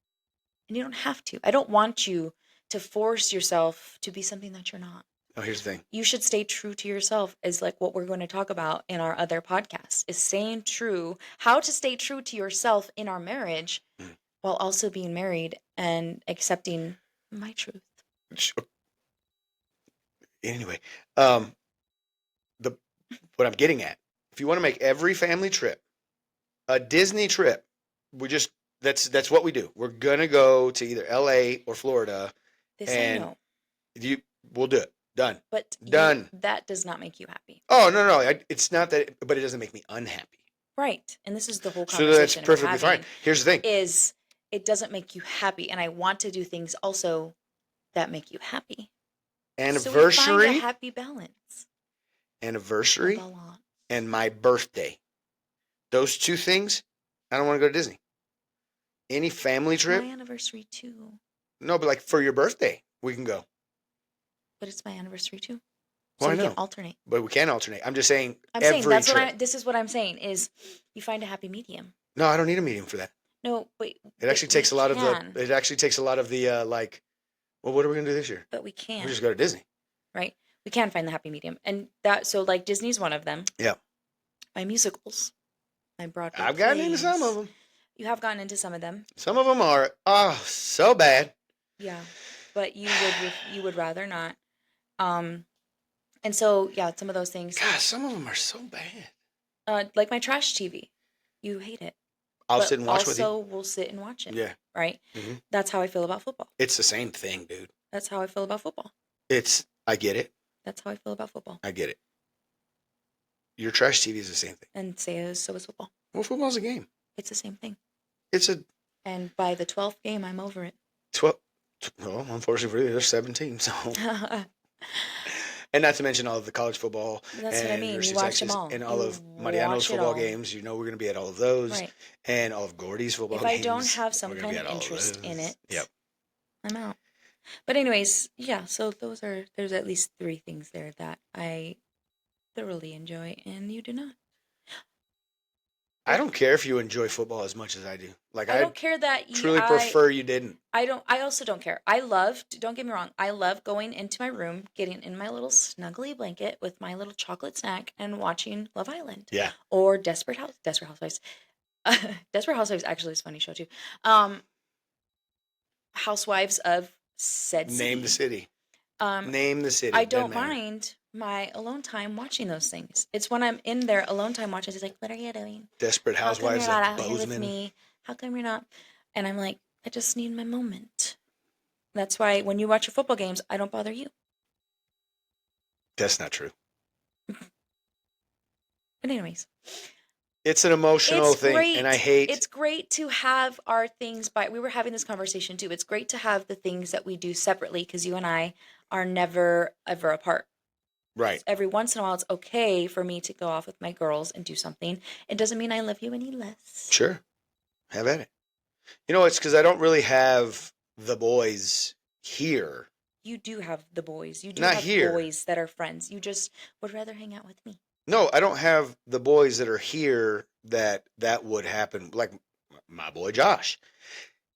And you don't have to. I don't want you to force yourself to be something that you're not. no. Here's the thing. You should stay true to yourself, is like what we're going to talk about in our other podcasts, is staying true, how to stay true to yourself in our marriage Mm. while also being married and accepting my truth. Anyway, the what I'm getting at, if you want to make every family trip a Disney trip, That's what we do. We're gonna go to either L.A. or Florida. This I And know, we'll do it. Done. but Done. that does not make you happy, Oh no, it's not that, but it doesn't make me unhappy. right? And this is the whole So conversation that's perfectly we're fine. having. Here's the thing. Is it doesn't make you happy, and I want to do things also that make you happy. So we find Anniversary, a happy balance. anniversary, Balance. and my birthday. Those two things, I don't want to go to Disney. Any family It's trip? my anniversary too, No, but like for your birthday, we can go. but it's my anniversary too. Well, So I we can know. alternate. But we can alternate. I'm just saying I'm every saying that's trip. what this is what I'm saying is you find a happy medium. No, I don't need a medium for that. No, but It actually takes a lot of the. It actually takes a lot of the like. Well, what are we gonna do this year? But we can, We just go to Disney. right? We can find the happy medium, and that so like Disney's one of them. Yeah. My musicals, my Broadway. I've gotten into some of plays. them. You have gotten into some of them, Some of them are so bad. yeah, but you would rather not. And so yeah, some of those things. God, some of them are so bad. Like my trash TV, you hate it. I'll but sit and watch with you. Also, we'll sit and watch it. Yeah, Right. Mhm. That's how I feel about football. it's the same thing, dude. That's how I feel about football. I get it. That's how I feel about football. I get it. Your trash TV is the same thing. And so is football. Well, football's a game. It's the same thing. It's a And by the 12th game, I'm over it. 12. Well, unfortunately for you, there's 17. So, and not to mention all of the college football That's and what I mean. You University of watch Texas them all. and all You of Mariano's watch it football all. games. You know we're going to be at all of those, Right. and all of Gordy's football If I games. don't have some we're gonna kind be of at all interest in those. it, Yep. I'm out. But anyways, yeah, so there's at least 3 things there that I thoroughly enjoy and you do not. I don't care if you enjoy football as much as I do. Like I I don't care that you truly prefer you didn't. I also don't care. Don't get me wrong. I love going into my room, getting in my little snuggly blanket with my little chocolate snack and watching Love Island Yeah. or Desperate Housewives. Desperate Housewives actually is a funny show too. Housewives of said city. Name the city. Um, Name the city. I Doesn't don't matter. mind my alone time watching those things. It's when I'm in there alone time watching. It's like, what are you doing? Desperate How come Housewives you're not of out here with Bozeman. me? How come you're not? And I'm like, I just need my moment. That's why when you watch your football games, I don't bother you. That's not true. But anyways, It's an emotional it's thing, great. and I hate. It's great to have our things. We were having this conversation too. It's great to have the things that we do separately because you and I are never ever apart. right. Every once in a while, it's okay for me to go off with my girls and do something. It doesn't mean I love you any less. Sure. Have at it. You know, it's because I don't really have the boys here. You do have the boys. You do Not have here. boys that are friends. You just would rather hang out with me. No, I don't have the boys that are here that would happen. Like my boy Josh.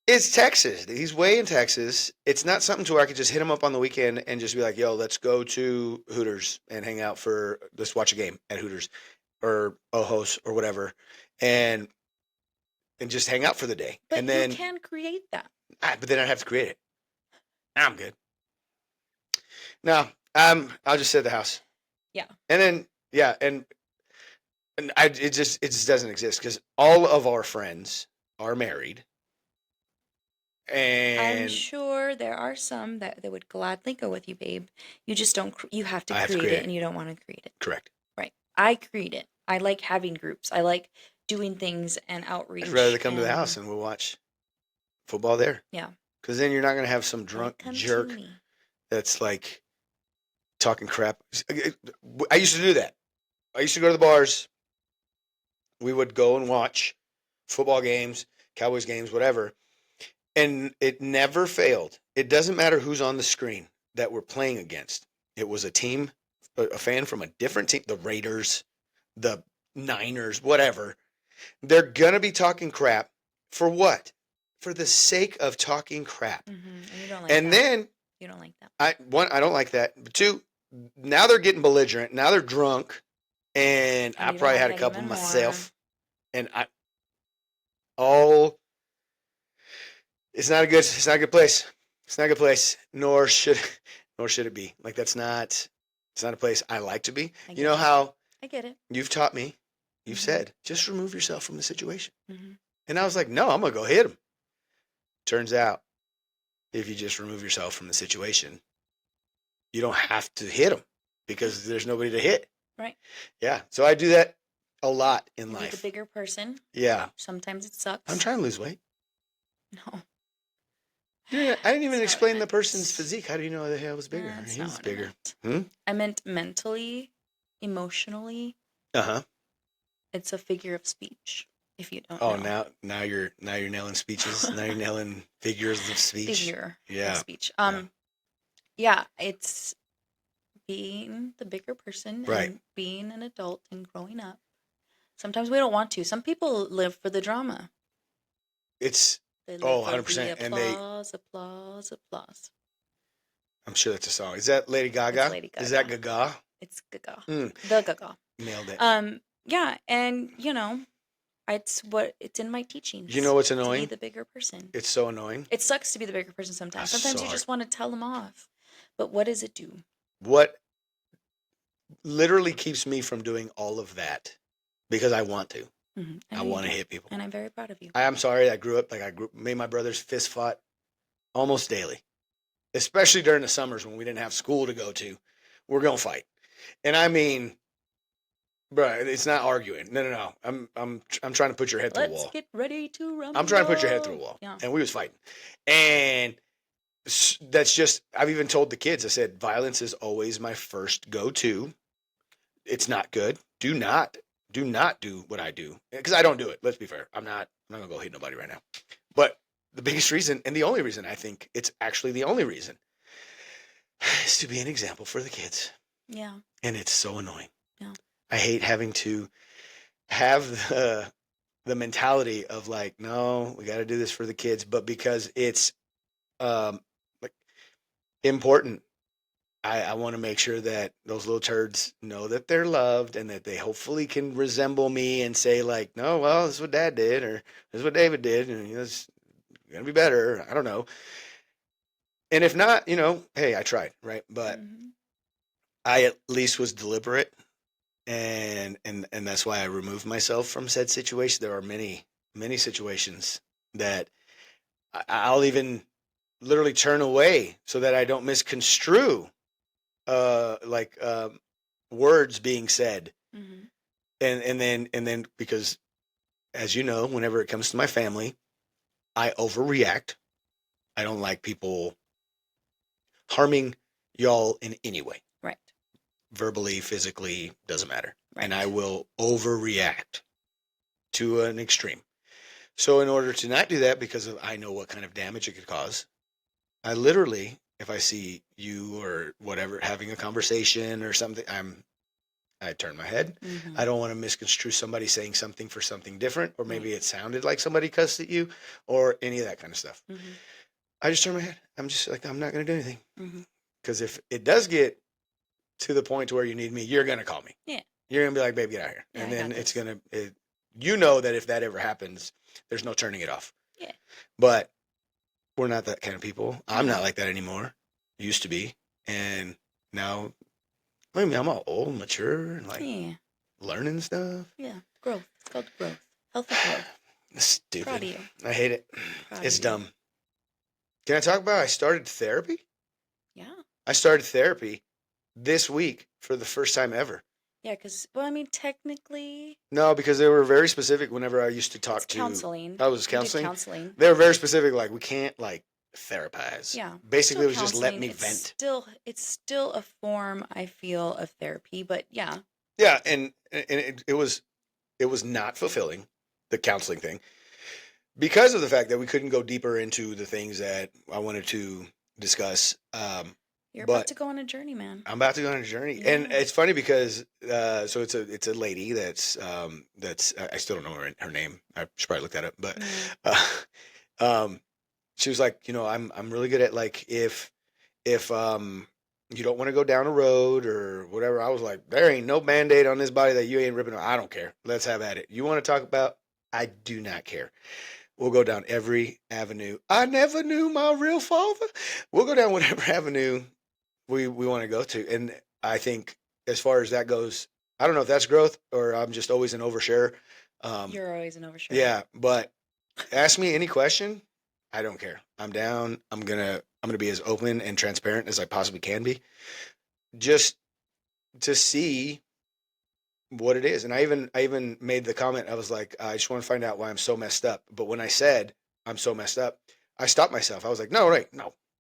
It's Texas. He's way in Texas. It's not something to where I could just hit him up on the weekend and just be like, yo, let's go to Hooters and hang out let's watch a game at Hooters or Ojos or whatever. And just hang out for the day. But and then you can create that. but then I'd have to create it. I'm good. No, I'll just sit at the house. Yeah. And then and it just doesn't exist because all of our friends are married. I'm And sure there are some that they would gladly go with you, babe. You just don't. You have to I have to create create it, it. and you don't want to create it. correct. Right. I create it. I like having groups. I like doing things and outreach. I'd rather come to the and- house and we'll watch football there. Yeah. Because then you're not going to have some Like, drunk come to jerk me. that's like talking crap. I used to do that. I used to go to the bars. We would go and watch football games, Cowboys games, whatever. And it never failed. It doesn't matter who's on the screen that we're playing against. It was a team, a fan from a different team, the Raiders, the Niners, whatever. They're going to be talking crap for what? For the sake of talking crap. And you don't like And that. then You don't like that. I don't like that. But 2, now they're getting belligerent. Now they're drunk. And And I you probably don't had a like it couple even myself. And it's not a good place. It's not a good place. Nor should it be. Like it's not a place I like to be. I You get know it. how I get it. you've taught me, you've Mhm. said, just remove yourself from the situation. Mhm. And I was like, no, I'm going to go hit him. Turns out, if you just remove yourself from the situation, you don't have to hit him because there's nobody to hit. Right. Yeah. So I do that a lot in Be the life. bigger person. Yeah. Sometimes it sucks. I'm trying to lose weight. No. Dude, I didn't even That's not explain what I the meant. person's physique. How do you know that I was bigger? That's He not was what I bigger. meant. I meant mentally, emotionally. Uh-huh. It's a figure of speech. If you don't Oh, know. now you're nailing speeches. Now you're nailing figures of speech. Figure Yeah. of speech. Yeah, it's being the bigger person Right. and being an adult and growing up. Sometimes we don't want to. Some people live for the drama. It's They live Oh, for 100%. the And they, applause, applause. I'm sure that's a song. Is that Lady Gaga? It's Lady Is that Gaga. Gaga? It's Gaga. Mm, The Gaga. nailed it. Yeah, and it's in my teachings. You know what's To be annoying? the bigger person. It's so annoying. It sucks to be the bigger person sometimes. That's Sometimes so you just hard. want to tell them off. But what does it do? What literally keeps me from doing all of that? Because I want to. Mm-hmm. I want to hit people. And I'm very proud of you. I'm sorry. I grew up me and my brothers fist fought almost daily, especially during the summers when we didn't have school to go to. We're gonna fight, and I mean, bro, it's not arguing. No. I'm trying to put your head through a Let's wall. get ready to rumble. I'm trying to put your head through a wall. Yeah. And we was fighting, and that's just. I've even told the kids. I said, violence is always my first go-to. It's not good. Do not do what I do, because I don't do it. Let's be fair. I'm not gonna go hit nobody right now. But the biggest reason, and the only reason, I think it's actually the only reason, is to be an example for the kids. Yeah. And it's so annoying. Yeah. I hate having to have the mentality of like, no, we got to do this for the kids, but because it's like important. I want to make sure that those little turds know that they're loved and that they hopefully can resemble me and say like, no, well, this is what Dad did, or this is what David did, and it's gonna be better. I don't know. And if not, hey, I tried, right? But I at least was deliberate, and that's why I removed myself from said situation. There are many situations that I'll even literally turn away so that I don't misconstrue words being said. Mm-hmm. And then because, as you know, whenever it comes to my family, I overreact. I don't like people harming y'all in any way. Right. Verbally, physically, doesn't matter. Right. And I will overreact to an extreme. So in order to not do that, because I know what kind of damage it could cause, I literally, if I see you or whatever having a conversation or something, I turn my head. Mm-hmm. I don't want to misconstrue somebody saying something for something different, or maybe it sounded like somebody cussed at you, or any of that kind of stuff. Mm-hmm. I just turn my head. I'm just like, I'm not going to do anything. Mm-hmm. Because if it does get to the point where you need me, you're going to call me. Yeah. You're going to be like, babe, get out of here. Yeah, and I then got it's this. going to, you know that if that ever happens, there's no turning it off. Yeah. But we're not that kind of people. I'm not like that anymore. Used to be. And now, I mean, I'm all old, mature, and like learning stuff. Yeah. Growth. It's called growth. Healthy growth. Stupid. Proud of you. I hate it. Proud It's of you. dumb. Can I talk about I started therapy? Yeah. I started therapy this week for the first time ever. Yeah, because, well, I mean, technically, No, because they were very specific whenever I used to talk it's to counseling. I was You did counseling. counseling. They were very specific, like we can't like therapize. Yeah. Basically it Still was just let counseling. me vent. It's still a form, I feel, of therapy, but yeah. Yeah, and it was not fulfilling, the counseling thing, because of the fact that we couldn't go deeper into the things that I wanted to discuss. You're But- about to go on a journey, man. I'm about to go on a journey, and Yeah. it's funny because so it's a lady that's I still don't know her name. I should probably look that up, but she was like, I'm really good at like if you don't want to go down a road or whatever. I was like, there ain't no Band-Aid on this body that you ain't ripping off. I don't care. Let's have at it. You want to talk about? I do not care. We'll go down every avenue. I never knew my real father. We'll go down whatever avenue we want to go to. And I think as far as that goes, I don't know if that's growth or I'm just always an overshare. You're always an overshare. Yeah, but Ask me any question. I don't care. I'm down. I'm gonna be as open and transparent as I possibly can be, just to see what it is. And I even made the comment. I was like, I just want to find out why I'm so messed up. But when I said I'm so messed up, I stopped myself. I was like, no,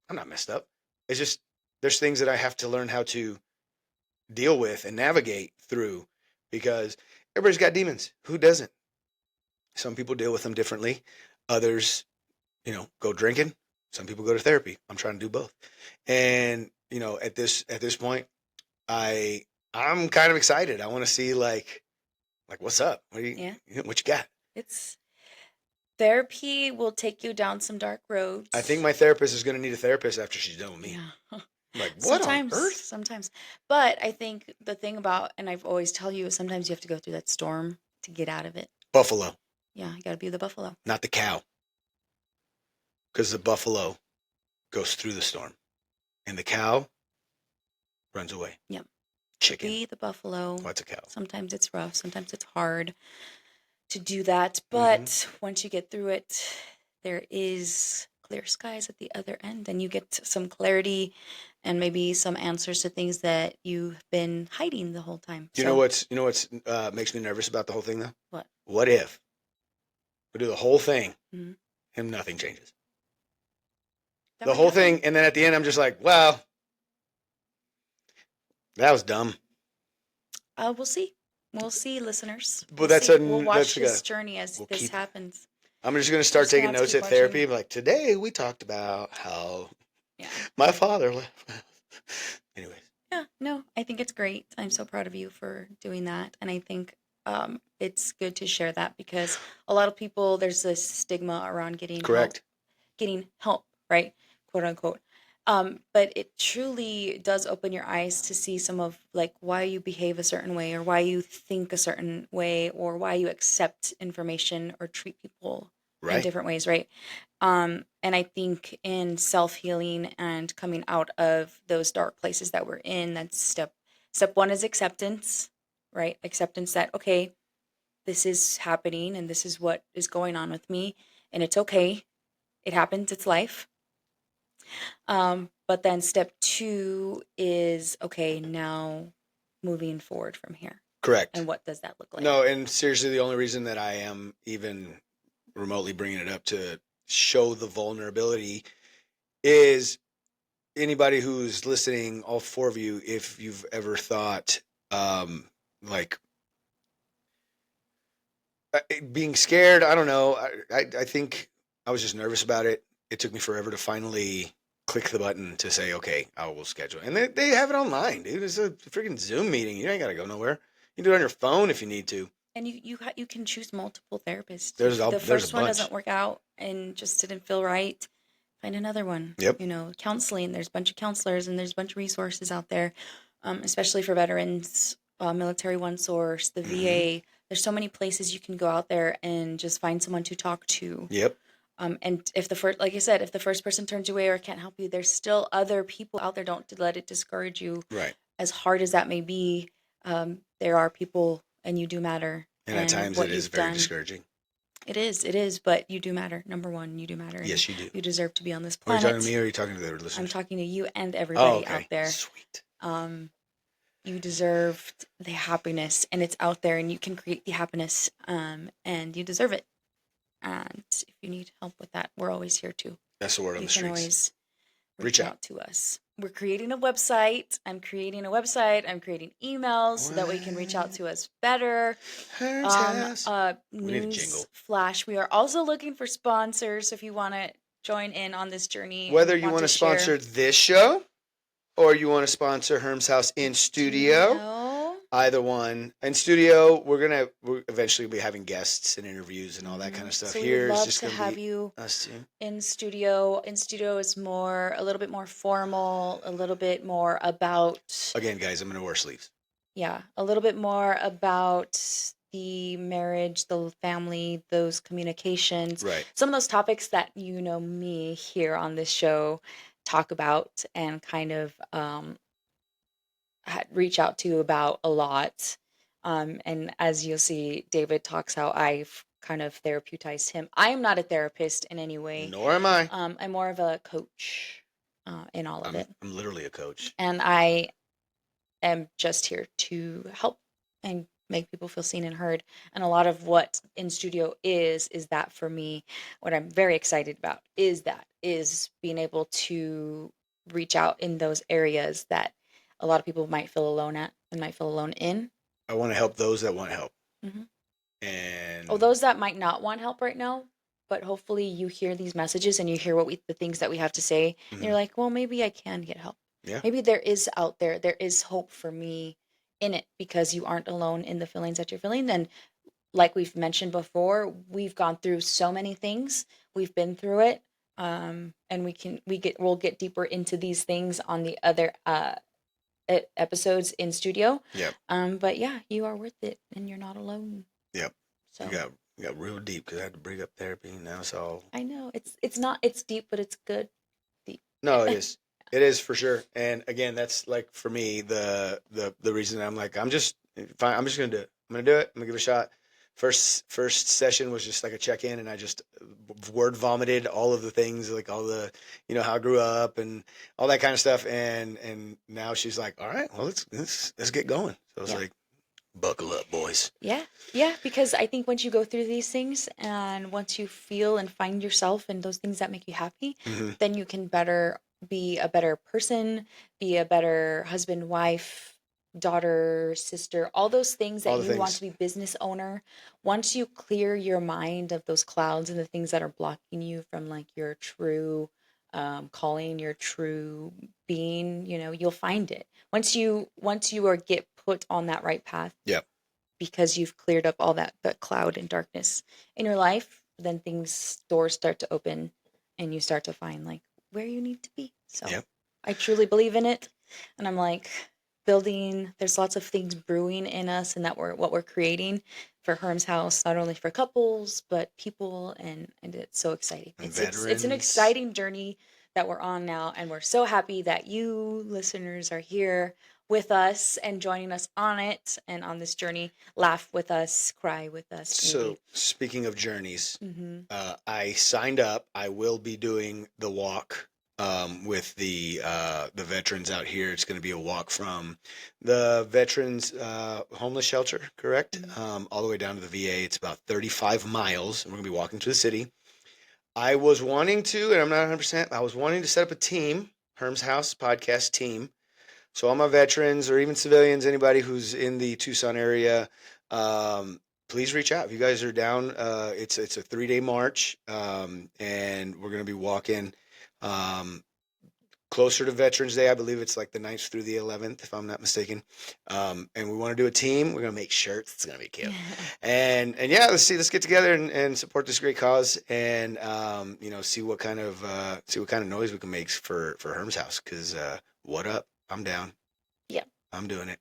I'm not messed up. It's just there's things that I have to learn how to deal with and navigate through, because everybody's got demons. Who doesn't? Some people deal with them differently. Others, go drinking. Some people go to therapy. I'm trying to do both. And, at this point, I'm kind of excited. I want to see like what's up? Yeah. What you got? It's therapy will take you down some dark roads. I think my therapist is going to need a therapist after she's done with me. Yeah. I'm like, what on earth? Sometimes. But I think the thing about, and I've always tell you, sometimes you have to go through that storm to get out of it. Buffalo, Yeah, you got to be the buffalo. not the cow. Because the buffalo goes through the storm and the cow runs away. Yep. Chicken. Be the buffalo. What's a cow? Sometimes it's rough. Sometimes it's hard to do that. But once you get through it, there is clear skies at the other end, and you get some clarity and maybe some answers to things that you've been hiding the whole time. You know what's makes me nervous about the whole thing though? What? What if we do the whole thing Mhm. and nothing changes? That The might whole happen. thing, and then at the end I'm just like, well, that was dumb. We'll see. We'll see, listeners. But We'll watch that's this journey as we'll this keep- happens. I'm just going to start Just gonna taking have to notes keep at therapy. watching. Like, today we talked about how Yeah. my father left. Anyways, Yeah, no, I think it's great. I'm so proud of you for doing that. And I think it's good to share that, because a lot of people, there's this stigma around correct. getting help, right? Quote unquote. But it truly does open your eyes to see some of like why you behave a certain way, or why you think a certain way, or why you accept information or treat people in Right. different ways, right? And I think in self-healing and coming out of those dark places that we're in, that's step one is acceptance, right? Acceptance that, okay, this is happening and this is what is going on with me, and it's okay. It happens, it's life. But then step two is, okay, now moving forward from here. Correct. And what does that look like? No, and seriously, the only reason that I am even remotely bringing it up to show the vulnerability is anybody who's listening, all four of you, if you've ever thought, like being scared, I don't know. I think I was just nervous about it. It took me forever to finally click the button to say, okay, I will schedule. And they have it online, dude. It's a freaking Zoom meeting. You ain't got to go nowhere. You can do it on your phone if you need to. And you can choose multiple therapists. There's If a the first one bunch. doesn't work out and just didn't feel right, find another one. Yep. Counseling. There's a bunch of counselors and there's a bunch of resources out there, especially for veterans. Military One Source, the VA. There's so many places you can go out there and just find someone to talk to. Yep. And if the first, like I said, if the first person turns you away or can't help you, there's still other people out there. Don't let it discourage you. Right. As hard as that may be, there are people, and you do matter. And at times what it is you've very done- discouraging. It is, but you do matter. Number one, you do matter. and Yes, you do. You deserve to be on this Are you planet. talking to me or are you talking to the listeners? I'm talking to you and Oh, everybody okay. out there. Sweet. You deserve the happiness, and it's out there, and you can create the happiness, and you deserve it. And if you need help with that, we're always here too. That's the word on You the can streets. always Reach reach out. out to us. We're creating a website. I'm creating a website. I'm creating emails so that we can reach out to us better. Herm's house. We need a News jingle. flash. We are also looking for sponsors. If you want to join in on this journey, Whether and you want to share sponsor this show or you want to sponsor Herm's house in studio, either one. In studio, we're eventually be having guests and interviews and all that kind of stuff. So Here we'd it's love just to going have to be you us two. in studio. In studio is a little bit more formal, a little bit more about, Again, guys, I'm going to wear sleeves. a little bit more about the marriage, the family, those communications, Right. some of those topics that me here on this show talk about and kind of reach out to you about a lot. And as you'll see, David talks how I've kind of therapeutize him. I am not a therapist in any way. Nor am I. I'm more of a coach in all of it. I'm literally a coach. And I am just here to help and make people feel seen and heard. And a lot of what in studio is that for me, what I'm very excited about is being able to reach out in those areas that a lot of people might feel alone at and might feel alone in. I want to help those that want help. Mhm. And Those that might not want help right now, but hopefully you hear these messages and you hear the things that we have to say, and you're like, well, maybe I can get help. Yeah. Maybe there is hope for me in it, because you aren't alone in the feelings that you're feeling. And like we've mentioned before, we've gone through so many things. We've been through it. And we'll get deeper into these things on the other episodes in studio. Yep. But yeah, you are worth it and you're not alone. Yep. So You got real deep because I had to bring up therapy. Now it's all. I know it's deep, but it's good deep. No, it is. It is for sure. And again, that's like for me the reason I'm like I'm just fine. I'm just gonna do it. I'm gonna do it. I'm gonna give it a shot. First session was just like a check in, and I just word vomited all of the things, like all the how I grew up and all that kind of stuff. And now she's like, all right, well let's get going. So it's like, buckle up, boys. Yeah, because I think once you go through these things and once you feel and find yourself in those things that make you happy, then you can be a better person, be a better husband, wife, daughter, sister, all those things that you want to be, business owner. Once you clear your mind of those clouds and the things that are blocking you from like your true calling, your true being, you'll find it. Once you get put on that right path. Yep. Because you've cleared up all that cloud and darkness in your life, then doors start to open and you start to find like where you need to be. So I truly believe in it. And I'm like there's lots of things brewing in us, and what we're creating for Herm's house, not only for couples, but people. And it's so exciting. It's an exciting journey that we're on now. And we're so happy that you listeners are here with us and joining us on it and on this journey. Laugh with us, cry with us. So speaking of journeys, I signed up. I will be doing the walk with the veterans out here. It's going to be a walk from the veterans homeless shelter, correct? All the way down to the VA. It's about 35 miles, and we're going to be walking to the city. I was wanting to, and I'm not 100%, I was wanting to set up a team, Herm's House podcast team. So all my veterans or even civilians, anybody who's in the Tucson area, please reach out. If you guys are down, it's a 3-day march, and we're going to be walking closer to Veterans Day. I believe it's like the 9th through the 11th, if I'm not mistaken. And we want to do a team. We're going to make shirts. It's going to be cute. And yeah, let's get together and support this great cause, and see what kind of noise we can make for Herm's house. Because what up? I'm down. Yeah, I'm doing it.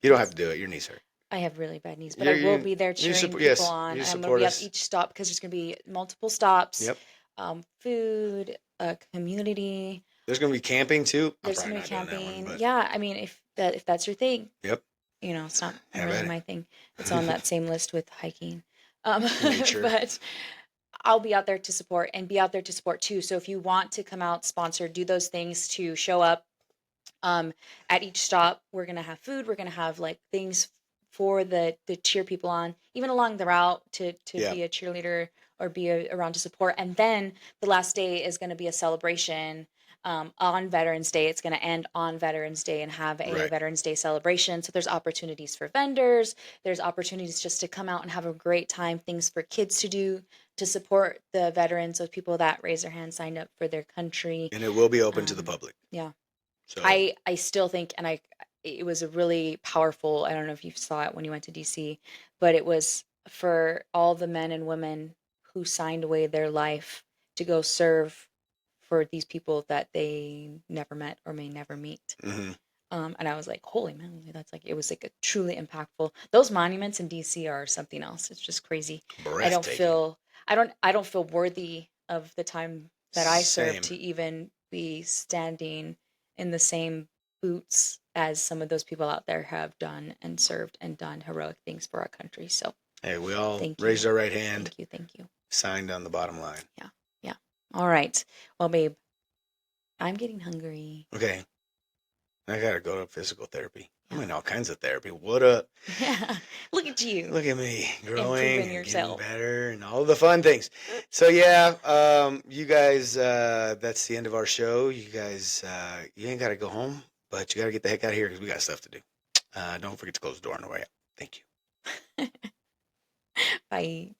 You don't have to do it. Your knees hurt. I have really bad knees, but I will be there cheering people on. I'm going to be at each stop because there's going to be multiple stops. Yep. Food, community. There's going to be camping too. There's going to be camping. Yeah, I mean, if that's your thing. Yep. It's not really my thing. It's on that same list with hiking. But I'll be out there to support and be out there to support too. So if you want to come out, sponsor, do those things to show up. At each stop, we're going to have food. We're going to have like things for the cheer people on, even along the route to be a cheerleader or be around to support. And then the last day is going to be a celebration on Veterans Day. It's going to end on Veterans Day and have a Veterans Day celebration. So there's opportunities for vendors. There's opportunities just to come out and have a great time, things for kids to do to support the veterans, those people that raise their hands, signed up for their country. And it will be open to the public. Yeah. So I still think, and it was a really powerful, I don't know if you saw it when you went to DC, but it was for all the men and women who signed away their life to go serve for these people that they never met or may never meet. And I was like, holy man, it was like a truly impactful. Those monuments in DC are something else. It's just crazy. I don't feel worthy of the time that I served to even be standing in the same boots as some of those people out there have done and served and done heroic things for our country. So Hey, we all Thank you. raised our right hand, Thank you. signed on the bottom line. All right. Well, babe, I'm getting hungry. Okay. I got to go to physical therapy. I'm Yeah. in all kinds of therapy. What up? Yeah. Look at you. Look at me growing Improving and yourself. getting better and all the fun things. So you guys, that's the end of our show. You guys, you ain't got to go home, but you got to get the heck out of here because we got stuff to do. Don't forget to close the door on the way out. Thank you. Bye.